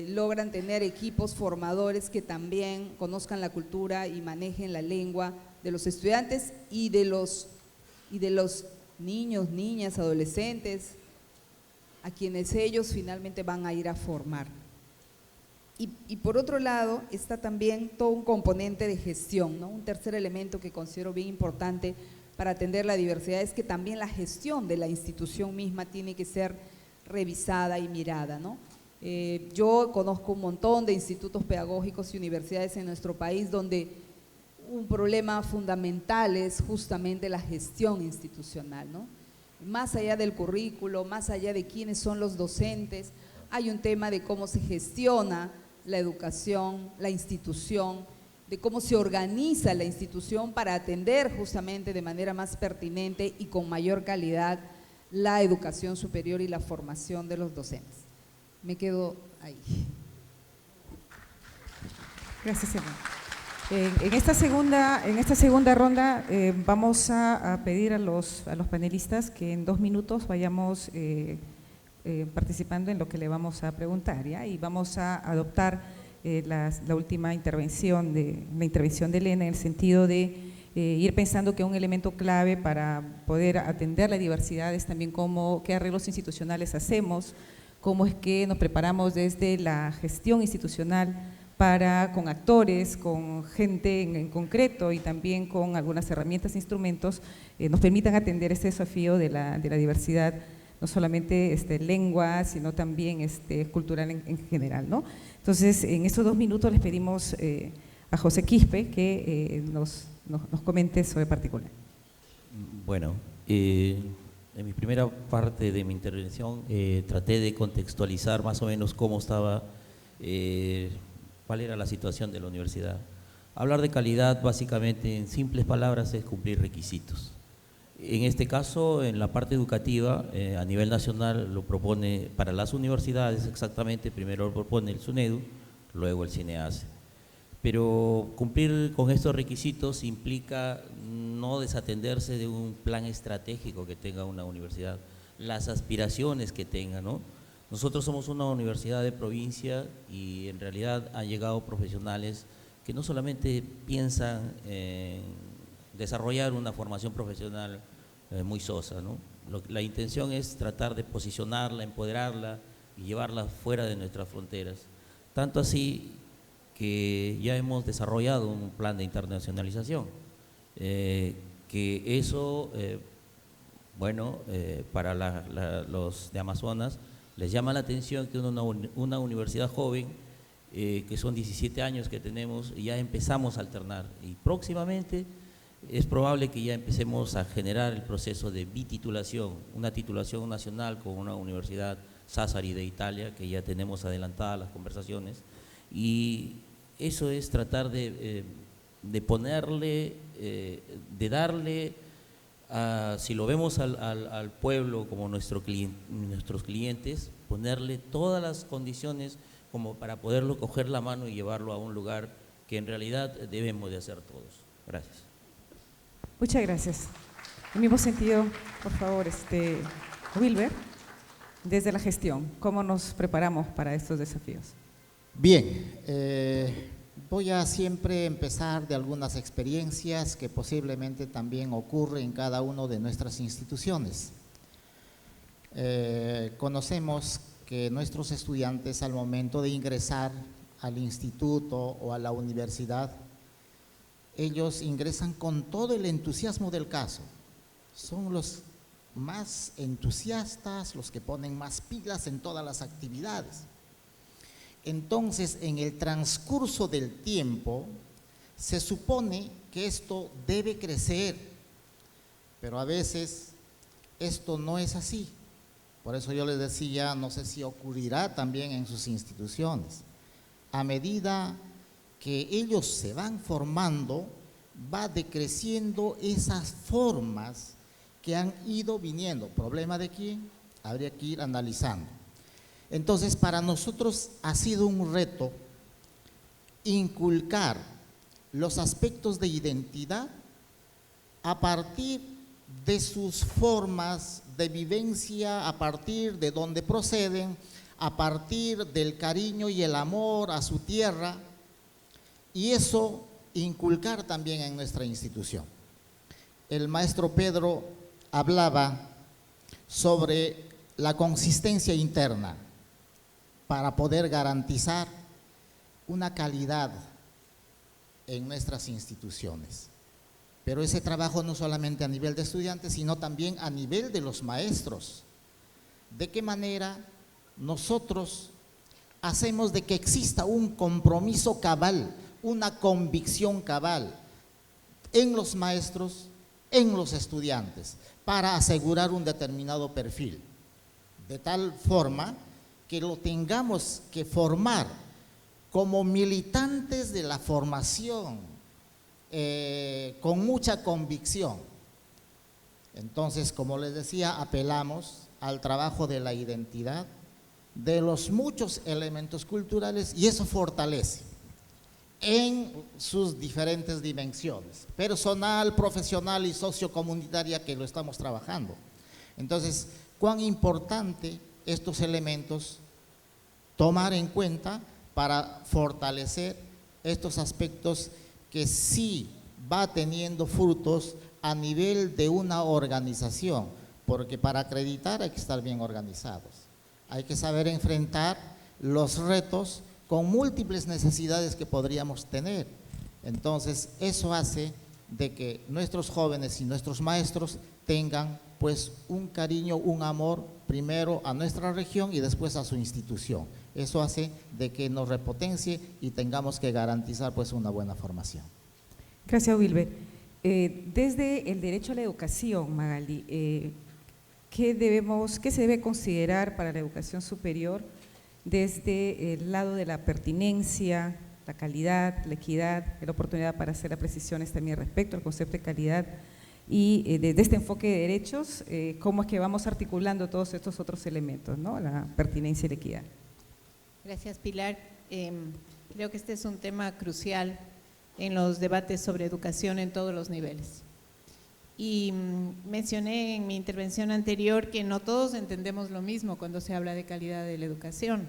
logran tener equipos formadores que también conozcan la cultura y manejen la lengua de los estudiantes y de los niños, niñas, adolescentes, a quienes ellos finalmente van a ir a formar. Y por otro lado está también todo un componente de gestión, ¿no? Un tercer elemento que considero bien importante para atender la diversidad es que también la gestión de la institución misma tiene que ser revisada y mirada, ¿no? Yo conozco un montón de institutos pedagógicos y universidades en nuestro país donde un problema fundamental es justamente la gestión institucional, ¿no? Más allá del currículo, más allá de quiénes son los docentes, hay un tema de cómo se gestiona la educación, la institución, de cómo se organiza la institución para atender justamente de manera más pertinente y con mayor calidad la educación superior y la formación de los docentes. Me quedo ahí. Gracias, Elena. En esta segunda ronda vamos a pedir a los panelistas que en 2 minutos vayamos participando en lo que le vamos a preguntar, ¿ya? Y vamos a adoptar la última intervención de Elena en el sentido de ir pensando que un elemento clave para poder atender la diversidad es también qué arreglos institucionales hacemos, cómo es que nos preparamos desde la gestión institucional con actores, con gente en concreto y también con algunas herramientas e instrumentos nos permitan atender este desafío de la diversidad, no solamente lengua, sino también cultural en general, ¿no? Entonces, en estos 2 minutos les pedimos a José Quispe que nos comente sobre particular. Bueno, en mi primera parte de mi intervención traté de contextualizar más o menos cómo estaba, cuál era la situación de la universidad. Hablar de calidad básicamente en simples palabras es cumplir requisitos. En este caso, en la parte educativa, a nivel nacional lo propone para las universidades exactamente, primero lo propone el SUNEDU, luego el CINEACE. Pero cumplir con estos requisitos implica no desatenderse de un plan estratégico que tenga una universidad, las aspiraciones que tenga, ¿no? Nosotros somos una universidad de provincia y en realidad han llegado profesionales que no solamente piensan en desarrollar una formación profesional muy sosa, ¿no? La intención es tratar de posicionarla, empoderarla y llevarla fuera de nuestras fronteras. Tanto así que ya hemos desarrollado un plan de internacionalización, que eso, para los de Amazonas les llama la atención que una universidad joven, que son 17 años que tenemos, ya empezamos a alternar y próximamente es probable que ya empecemos a generar el proceso de bititulación, una titulación nacional con una universidad Sassari de Italia, que ya tenemos adelantadas las conversaciones, y eso es tratar de ponerle, de darle, si lo vemos al pueblo como nuestros clientes, ponerle todas las condiciones como para poderlo coger la mano y llevarlo a un lugar que en realidad debemos de hacer todos. Gracias. Muchas gracias. En el mismo sentido, por favor, Wilber, desde la gestión, ¿cómo nos preparamos para estos desafíos? Bien, voy a siempre empezar de algunas experiencias que posiblemente también ocurren en cada una de nuestras instituciones. Conocemos que nuestros estudiantes al momento de ingresar al instituto o a la universidad, ellos ingresan con todo el entusiasmo del caso. Son los más entusiastas, los que ponen más pilas en todas las actividades. Entonces, en el transcurso del tiempo, Se supone que esto debe crecer, pero a veces esto no es así. Por eso yo les decía, no sé si ocurrirá también en sus instituciones. A medida que ellos se van formando, va decreciendo esas formas que han ido viniendo. ¿Problema de quién? Habría que ir analizando. Entonces, para nosotros ha sido un reto inculcar los aspectos de identidad a partir de sus formas de vivencia, a partir de donde proceden, a partir del cariño y el amor a su tierra, y eso inculcar también en nuestra institución. El maestro Pedro hablaba sobre la consistencia interna para poder garantizar una calidad en nuestras instituciones. Pero ese trabajo no solamente a nivel de estudiantes, sino también a nivel de los maestros. ¿De qué manera nosotros hacemos de que exista un compromiso cabal, una convicción cabal en los maestros, en los estudiantes, para asegurar un determinado perfil? De tal forma que lo tengamos que formar como militantes de la formación, con mucha convicción. Entonces, como les decía, apelamos al trabajo de la identidad, de los muchos elementos culturales, y eso fortalece en sus diferentes dimensiones, personal, profesional y sociocomunitaria, que lo estamos trabajando. Entonces, cuán importante estos elementos tomar en cuenta para fortalecer estos aspectos que sí va teniendo frutos a nivel de una organización, porque para acreditar hay que estar bien organizados, hay que saber enfrentar los retos con múltiples necesidades que podríamos tener. Entonces, eso hace de que nuestros jóvenes y nuestros maestros tengan pues un cariño, un amor, primero a nuestra región y después a su institución. Eso hace de que nos repotencie y tengamos que garantizar pues una buena formación. Gracias, Wilber. Desde el derecho a la educación, Magali, ¿qué se debe considerar para la educación superior desde el lado de la pertinencia, la calidad, la equidad, la oportunidad para hacer apreciaciones también respecto al concepto de calidad? Y desde este enfoque de derechos, ¿cómo es que vamos articulando todos estos otros elementos, ¿no? La pertinencia y la equidad. Gracias, Pilar. Creo que este es un tema crucial en los debates sobre educación en todos los niveles. Y mencioné en mi intervención anterior que no todos entendemos lo mismo cuando se habla de calidad de la educación.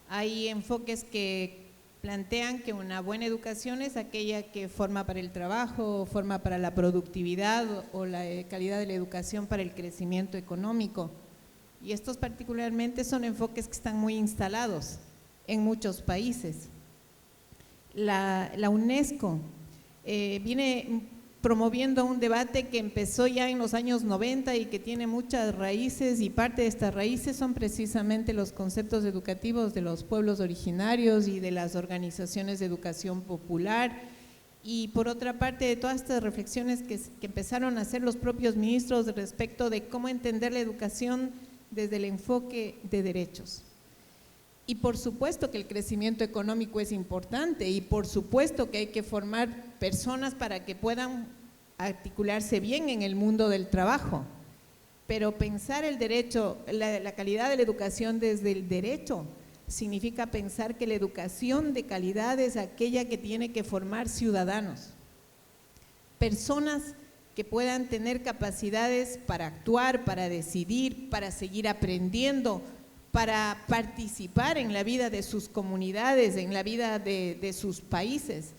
Hay enfoques que plantean que una buena educación es aquella que forma para el trabajo, forma para la productividad, o la calidad de la educación para el crecimiento económico. Y estos particularmente son enfoques que están muy instalados en muchos países. La UNESCO viene promoviendo un debate que empezó ya en los años 90 y que tiene muchas raíces, y parte de estas raíces son precisamente los conceptos educativos de los pueblos originarios y de las organizaciones de educación popular, y por otra parte de todas estas reflexiones que empezaron a hacer los propios ministros respecto de cómo entender la educación desde el enfoque de derechos. Y por supuesto que el crecimiento económico es importante, y por supuesto que hay que formar personas para que puedan articularse bien en el mundo del trabajo, pero pensar el derecho, la calidad de la educación desde el derecho, significa pensar que la educación de calidad es aquella que tiene que formar ciudadanos, personas que puedan tener capacidades para actuar, para decidir, para seguir aprendiendo, para participar en la vida de sus comunidades, en la vida de sus países.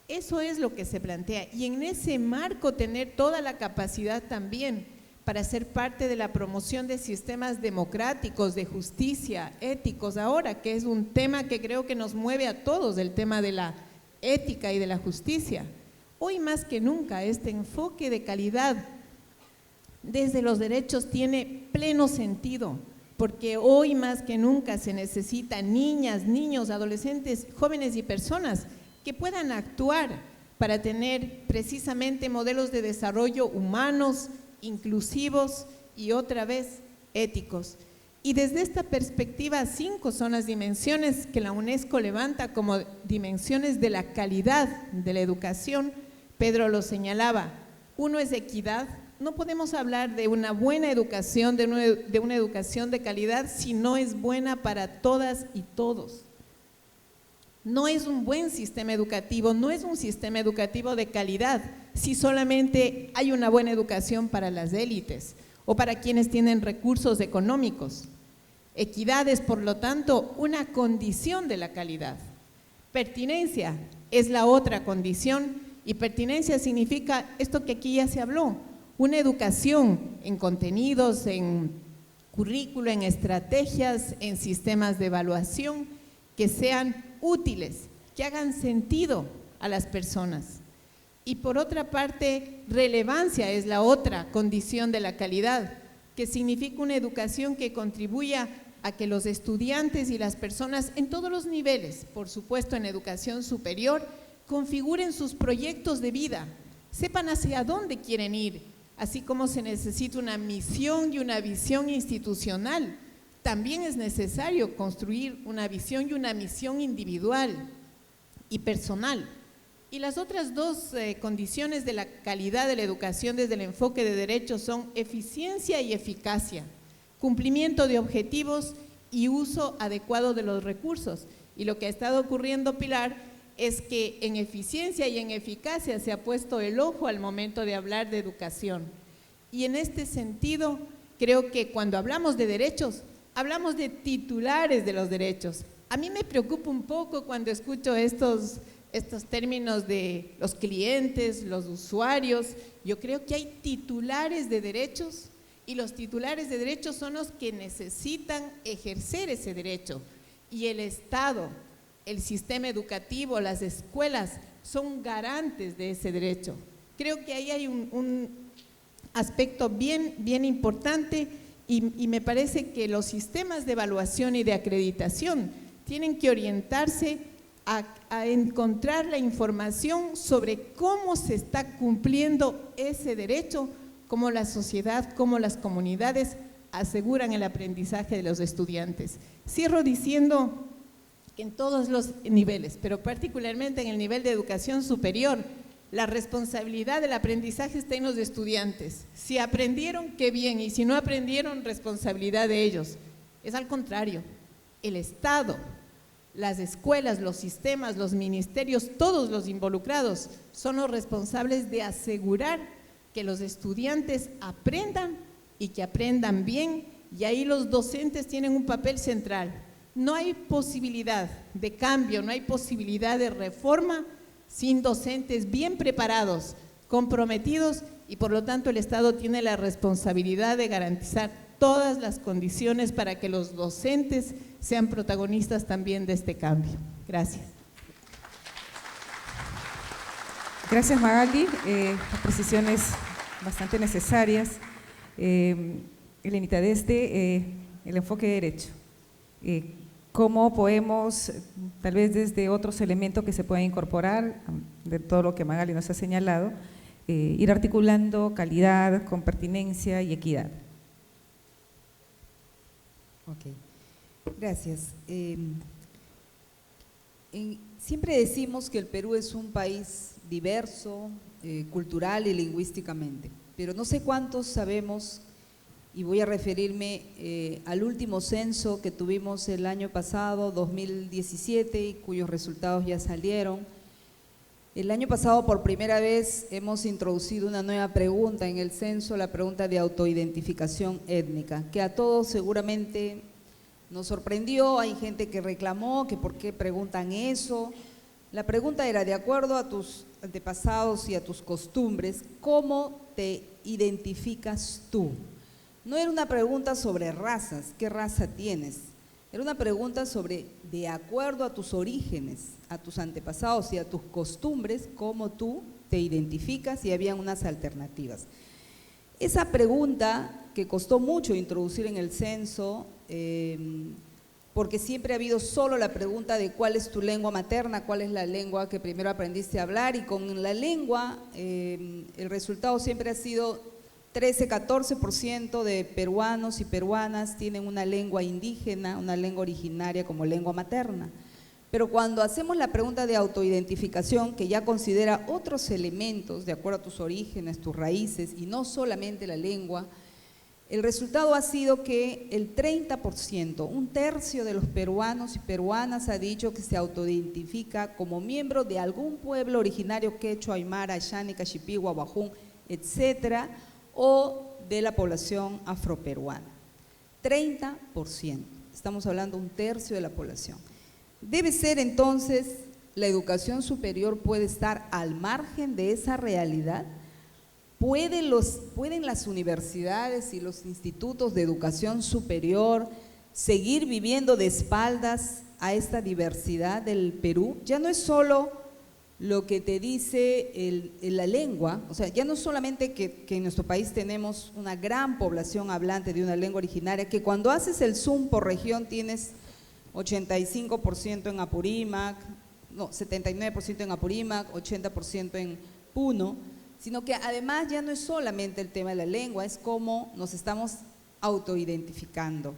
Eso es lo que se plantea, y en ese marco tener toda la capacidad también para ser parte de la promoción de sistemas democráticos, de justicia, éticos, ahora que es un tema que creo que nos mueve a todos, el tema de la ética y de la justicia. Hoy más que nunca este enfoque de calidad desde los derechos tiene pleno sentido, porque hoy más que nunca se necesitan niñas, niños, adolescentes, jóvenes y personas que puedan actuar para tener precisamente modelos de desarrollo humanos, inclusivos y otra vez éticos. Y desde esta perspectiva, 5 son las dimensiones que la UNESCO levanta como dimensiones de la calidad de la educación. Pedro lo señalaba, 1 es equidad. No podemos hablar de una buena educación, de una educación de calidad, si no es buena para todas y todos. No es un buen sistema educativo, no es un sistema educativo de calidad, si solamente hay una buena educación para las élites o para quienes tienen recursos económicos. Equidad es, por lo tanto, una condición de la calidad. Pertinencia es la otra condición, y pertinencia significa esto que aquí ya se habló, una educación en contenidos, en currículo, en estrategias, en sistemas de evaluación que sean útiles, que hagan sentido a las personas. Y por otra parte, relevancia es la otra condición de la calidad, que significa una educación que contribuya a que los estudiantes y las personas en todos los niveles, por supuesto en educación superior, configuren sus proyectos de vida, sepan hacia dónde quieren ir, así como se necesita una misión y una visión institucional. También es necesario construir una visión y una misión individual y personal. Y las otras 2 condiciones de la calidad de la educación desde el enfoque de derechos son eficiencia y eficacia, cumplimiento de objetivos y uso adecuado de los recursos. Y lo que ha estado ocurriendo, Pilar, es que en eficiencia y en eficacia se ha puesto el ojo al momento de hablar de educación. Y en este sentido, creo que cuando hablamos de derechos, hablamos de titulares de los derechos. A mí me preocupa un poco cuando escucho estos términos de los clientes, los usuarios. Yo creo que hay titulares de derechos y los titulares de derechos son los que necesitan ejercer ese derecho. Y el Estado, el sistema educativo, las escuelas son garantes de ese derecho. Creo que ahí hay un aspecto bien importante. Y me parece que los sistemas de evaluación y de acreditación tienen que orientarse a encontrar la información sobre cómo se está cumpliendo ese derecho, cómo la sociedad, cómo las comunidades aseguran el aprendizaje de los estudiantes. Cierro diciendo que en todos los niveles, pero particularmente en el nivel de educación superior, la responsabilidad del aprendizaje está en los estudiantes. Si aprendieron, qué bien, y si no aprendieron, responsabilidad de ellos. Es al contrario, el Estado, las escuelas, los sistemas, los ministerios, todos los involucrados son los responsables de asegurar que los estudiantes aprendan y que aprendan bien, y ahí los docentes tienen un papel central. No hay posibilidad de cambio, no hay posibilidad de reforma sin docentes bien preparados, comprometidos, y por lo tanto el Estado tiene la responsabilidad de garantizar todas las condiciones para que los docentes sean protagonistas también de este cambio. Gracias. Gracias, Magali. Precisiones bastante necesarias. Elenita, desde el enfoque de derecho, ¿cómo podemos, tal vez desde otros elementos que se puedan incorporar, de todo lo que Magali nos ha señalado, ir articulando calidad con pertinencia y equidad? Ok, gracias. Siempre decimos que el Perú es un país diverso, cultural y lingüísticamente, pero no sé cuántos sabemos, y voy a referirme al último censo que tuvimos el año pasado, 2017, y cuyos resultados ya salieron. El año pasado, por primera vez, hemos introducido una nueva pregunta en el censo, la pregunta de autoidentificación étnica, que a todos seguramente nos sorprendió. Hay gente que reclamó que por qué preguntan eso. La pregunta era, de acuerdo a tus antepasados y a tus costumbres, ¿cómo te identificas tú? No era una pregunta sobre razas, ¿qué raza tienes? Era una pregunta sobre, de acuerdo a tus orígenes, a tus antepasados y a tus costumbres, ¿cómo tú te identificas? Y habían unas alternativas. Esa pregunta, que costó mucho introducir en el censo, porque siempre ha habido solo la pregunta de cuál es tu lengua materna, cuál es la lengua que primero aprendiste a hablar, y con la lengua el resultado siempre ha sido 13-14% de peruanos y peruanas tienen una lengua indígena, una lengua originaria como lengua materna. Pero cuando hacemos la pregunta de autoidentificación, que ya considera otros elementos de acuerdo a tus orígenes, tus raíces, y no solamente la lengua, el resultado ha sido que el 30%, un tercio de los peruanos y peruanas ha dicho que se autoidentifica como miembro de algún pueblo originario quechua, aymara, ayánica, shipiwa, bajún, etcétera, o de la población afroperuana. 30%, estamos hablando de un tercio de la población. Debe ser entonces, la educación superior puede estar al margen de esa realidad. ¿Pueden las universidades y los institutos de educación superior seguir viviendo de espaldas a esta diversidad del Perú? Ya no es solo lo que te dice la lengua, o sea, ya no solamente que en nuestro país tenemos una gran población hablante de una lengua originaria, que cuando haces el zoom por región tienes 85% en Apurímac, no, 79% en Apurímac, 80% en Puno, sino que además ya no es solamente el tema de la lengua, es cómo nos estamos autoidentificando.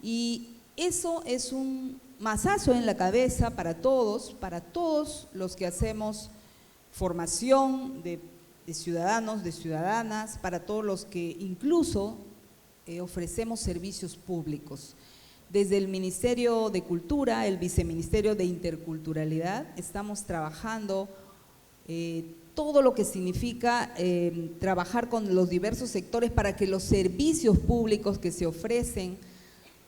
Y eso es un mazazo en la cabeza para todos los que hacemos formación de ciudadanos, de ciudadanas, para todos los que incluso ofrecemos servicios públicos. Desde el Ministerio de Cultura, el Viceministerio de Interculturalidad, estamos trabajando todo lo que significa trabajar con los diversos sectores para que los servicios públicos que se ofrecen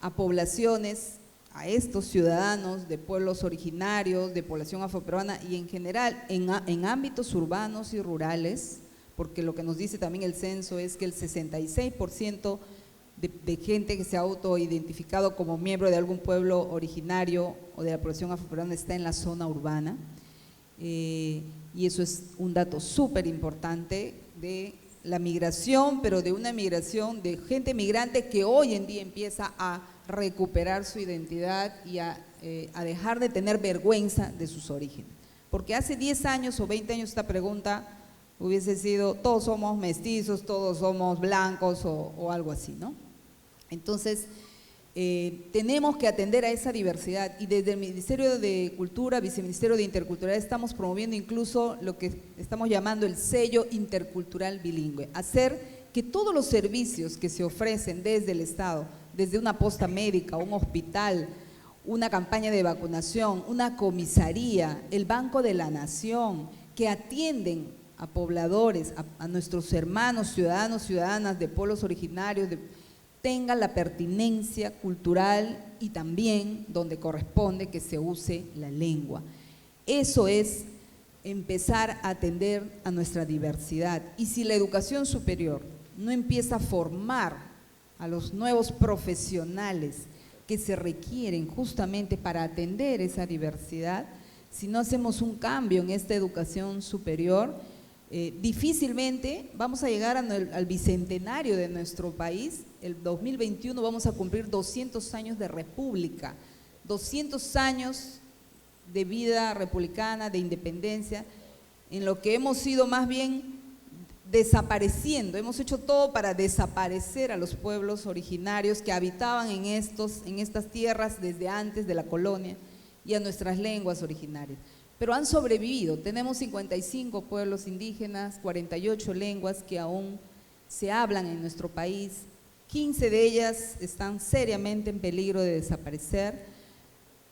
a poblaciones, a estos ciudadanos de pueblos originarios, de población afroperuana y en general en ámbitos urbanos y rurales, porque lo que nos dice también el censo es que el 66% de gente que se ha autoidentificado como miembro de algún pueblo originario o de la población afroperuana está en la zona urbana, y eso es un dato súper importante de la migración, pero de una migración de gente migrante que hoy en día empieza a recuperar su identidad y a dejar de tener vergüenza de sus orígenes. Porque hace 10 años o 20 años esta pregunta hubiese sido, todos somos mestizos, todos somos blancos o algo así, ¿no? Entonces, tenemos que atender a esa diversidad y desde el Ministerio de Cultura, Viceministerio de Interculturalidad, estamos promoviendo incluso lo que estamos llamando el sello intercultural bilingüe, hacer que todos los servicios que se ofrecen desde el Estado, desde una posta médica, un hospital, una campaña de vacunación, una comisaría, el Banco de la Nación, que atienden a pobladores, a nuestros hermanos, ciudadanos, ciudadanas de pueblos originarios, tenga la pertinencia cultural y también donde corresponde que se use la lengua. Eso es empezar a atender a nuestra diversidad. Y si la educación superior no empieza a formar a los nuevos profesionales que se requieren justamente para atender esa diversidad, si no hacemos un cambio en esta educación superior, difícilmente vamos a llegar al bicentenario de nuestro país. El 2021 vamos a cumplir 200 años de república, 200 años de vida republicana, de independencia, en lo que hemos ido más bien desapareciendo, hemos hecho todo para desaparecer a los pueblos originarios que habitaban en estas tierras desde antes de la colonia y a nuestras lenguas originarias. Pero han sobrevivido, tenemos 55 pueblos indígenas, 48 lenguas que aún se hablan en nuestro país, 15 de ellas están seriamente en peligro de desaparecer,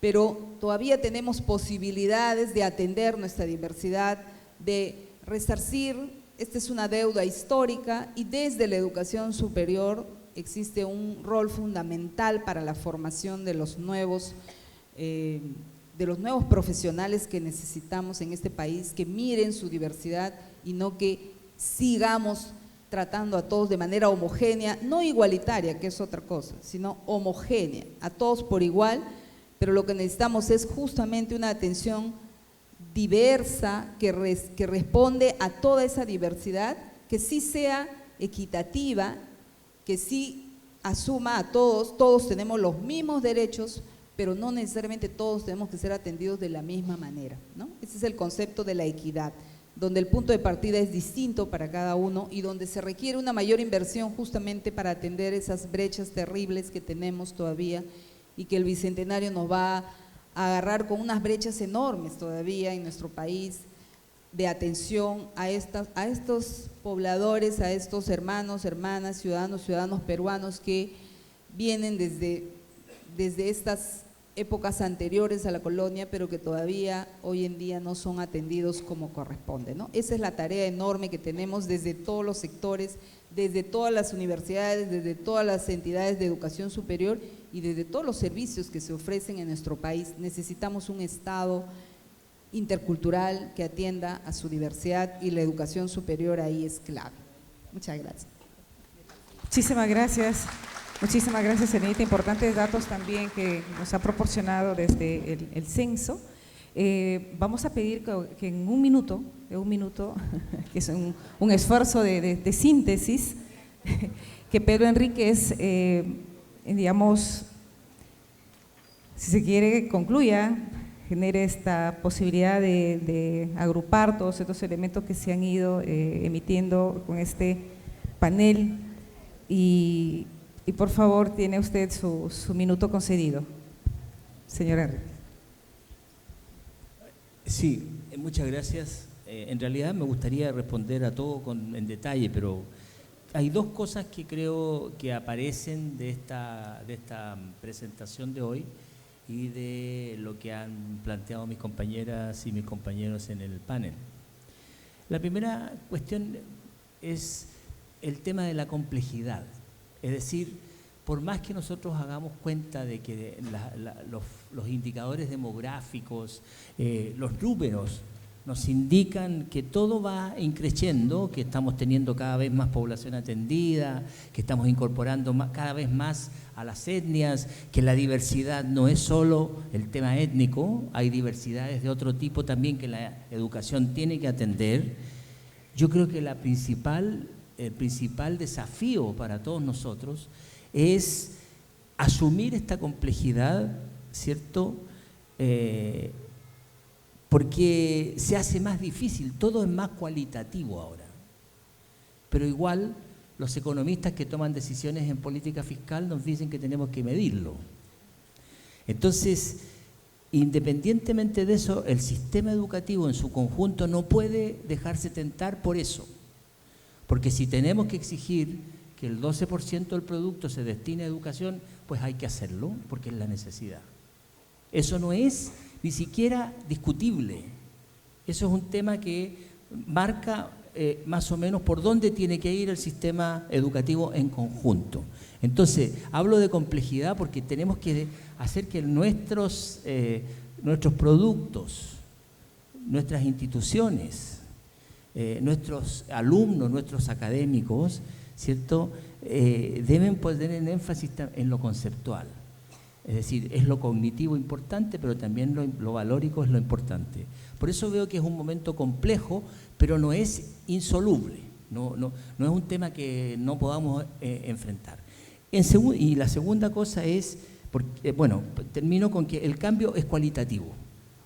pero todavía tenemos posibilidades de atender nuestra diversidad, de resarcir. Esta es una deuda histórica y desde la educación superior existe un rol fundamental para la formación de los nuevos profesionales que necesitamos en este país, que miren su diversidad y no que sigamos tratando a todos de manera homogénea, no igualitaria, que es otra cosa, sino homogénea, a todos por igual, pero lo que necesitamos es justamente una atención diversa que responde a toda esa diversidad, que sí sea equitativa, que sí asuma a todos tenemos los mismos derechos, pero no necesariamente todos tenemos que ser atendidos de la misma manera, ¿no? Ese es el concepto de la equidad, donde el punto de partida es distinto para cada uno y donde se requiere una mayor inversión justamente para atender esas brechas terribles que tenemos todavía y que el Bicentenario nos va a agarrar con unas brechas enormes todavía en nuestro país de atención a estos pobladores, a estos hermanos, hermanas, ciudadanos peruanos que vienen desde estas épocas anteriores a la colonia, pero que todavía hoy en día no son atendidos como corresponde, ¿no? Esa es la tarea enorme que tenemos desde todos los sectores, desde todas las universidades, desde todas las entidades de educación superior y desde todos los servicios que se ofrecen en nuestro país. Necesitamos un Estado intercultural que atienda a su diversidad y la educación superior ahí es clave. Muchas gracias. Muchísimas gracias. Muchísimas gracias, señorita. Importantes datos también que nos ha proporcionado desde el censo. Vamos a pedir que en un minuto, que es un esfuerzo de síntesis, que Pedro Enríquez, digamos, si se quiere, concluya, genere esta posibilidad de agrupar todos estos elementos que se han ido emitiendo con este panel y por favor, tiene usted su minuto concedido, señor Enríquez. Sí, muchas gracias. En realidad me gustaría responder a todo en detalle, pero hay dos cosas que creo que aparecen de esta presentación de hoy y de lo que han planteado mis compañeras y mis compañeros en el panel. La primera cuestión es el tema de la complejidad. Es decir, por más que nosotros hagamos cuenta de que los indicadores demográficos, los números, nos indican que todo va increciendo, que estamos teniendo cada vez más población atendida, que estamos incorporando cada vez más a las etnias, que la diversidad no es solo el tema étnico, hay diversidades de otro tipo también que la educación tiene que atender. Yo creo que el principal desafío para todos nosotros es asumir esta complejidad, ¿cierto? Porque se hace más difícil, todo es más cualitativo ahora. Pero igual los economistas que toman decisiones en política fiscal nos dicen que tenemos que medirlo. Entonces, independientemente de eso, el sistema educativo en su conjunto no puede dejarse tentar por eso. Porque si tenemos que exigir que el 12% del producto se destine a educación, pues hay que hacerlo, porque es la necesidad. Eso no es ni siquiera discutible. Eso es un tema que marca más o menos por dónde tiene que ir el sistema educativo en conjunto. Entonces, hablo de complejidad porque tenemos que hacer que nuestros productos, nuestras instituciones, nuestros alumnos, nuestros académicos, ¿cierto? Deben poner en énfasis en lo conceptual. Es decir, es lo cognitivo importante, pero también lo valórico es lo importante. Por eso veo que es un momento complejo, pero no es insoluble, no es un tema que no podamos enfrentar. Y la segunda cosa es, termino con que el cambio es cualitativo.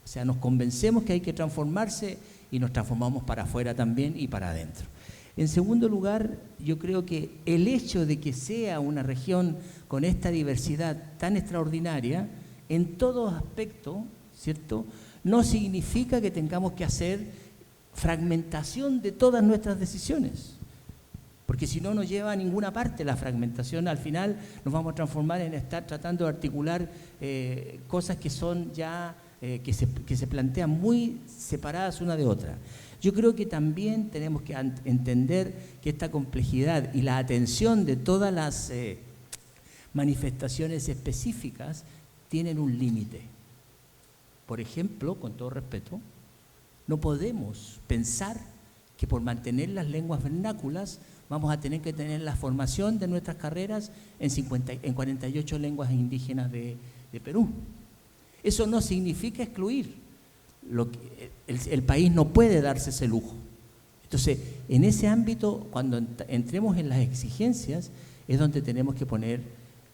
O sea, nos convencemos que hay que transformarse y nos transformamos para afuera también y para adentro. En segundo lugar, yo creo que el hecho de que sea una región con esta diversidad tan extraordinaria, en todo aspecto, ¿cierto?, no significa que tengamos que hacer fragmentación de todas nuestras decisiones, porque si no nos lleva a ninguna parte la fragmentación. Al final nos vamos a transformar en estar tratando de articular cosas que son ya, que se plantean muy separadas una de otra. Yo creo que también tenemos que entender que esta complejidad y la atención de todas las manifestaciones específicas tienen un límite. Por ejemplo, con todo respeto, no podemos pensar que por mantener las lenguas vernáculas vamos a tener que tener la formación de nuestras carreras en 48 lenguas indígenas de Perú. Eso no significa excluir. El país no puede darse ese lujo. Entonces, en ese ámbito, cuando entremos en las exigencias, es donde tenemos que poner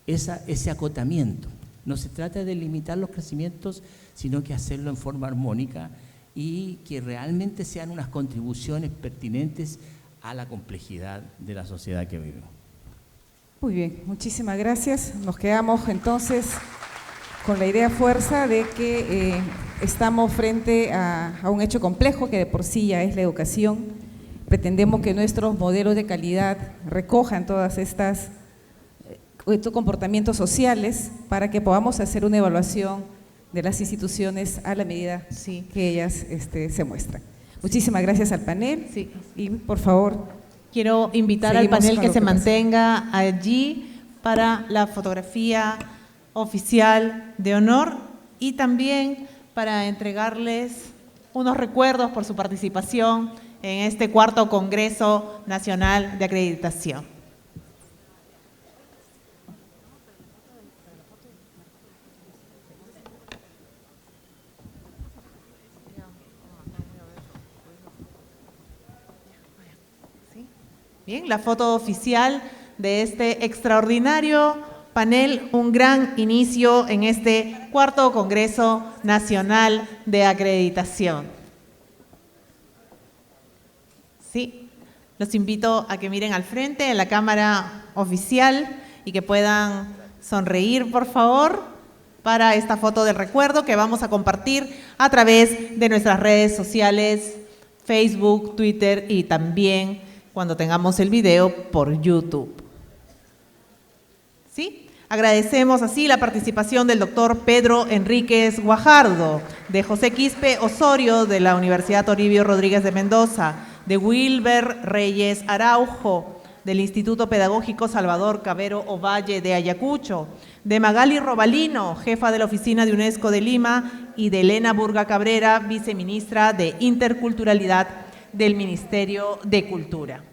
ese acotamiento. No se trata de limitar los crecimientos, sino que hacerlo en forma armónica y que realmente sean unas contribuciones pertinentes a la complejidad de la sociedad que vivimos. Muy bien, muchísimas gracias. Nos quedamos entonces con la idea fuerza de que estamos frente a un hecho complejo que de por sí ya es la educación. Pretendemos que nuestros modelos de calidad recojan todas estos comportamientos sociales para que podamos hacer una evaluación de las instituciones a la medida que ellas se muestran. Muchísimas gracias al panel. Sí. Y por favor, quiero invitar al seguimos panel con que lo se que pasa. mantenga allí para la fotografía oficial de honor y también para entregarles unos recuerdos por su participación en este 4º Congreso Nacional de Acreditación. Bien, la foto oficial de este extraordinario panel, un gran inicio en este 4º Congreso Nacional de Acreditación. Sí, los invito a que miren al frente en la cámara oficial y que puedan sonreír, por favor, para esta foto de recuerdo que vamos a compartir a través de nuestras redes sociales, Facebook, Twitter y también, cuando tengamos el video, por YouTube. ¿Sí? Agradecemos así la participación del doctor Pedro Enríquez Guajardo, de José Quispe Osorio de la Universidad Toribio Rodríguez de Mendoza, de Wilber Reyes Araujo, del Instituto Pedagógico Salvador Cabero Ovalle de Ayacucho, de Magali Robalino, jefa de la Oficina de UNESCO de Lima, y de Elena Burga Cabrera, viceministra de Interculturalidad del Ministerio de Cultura.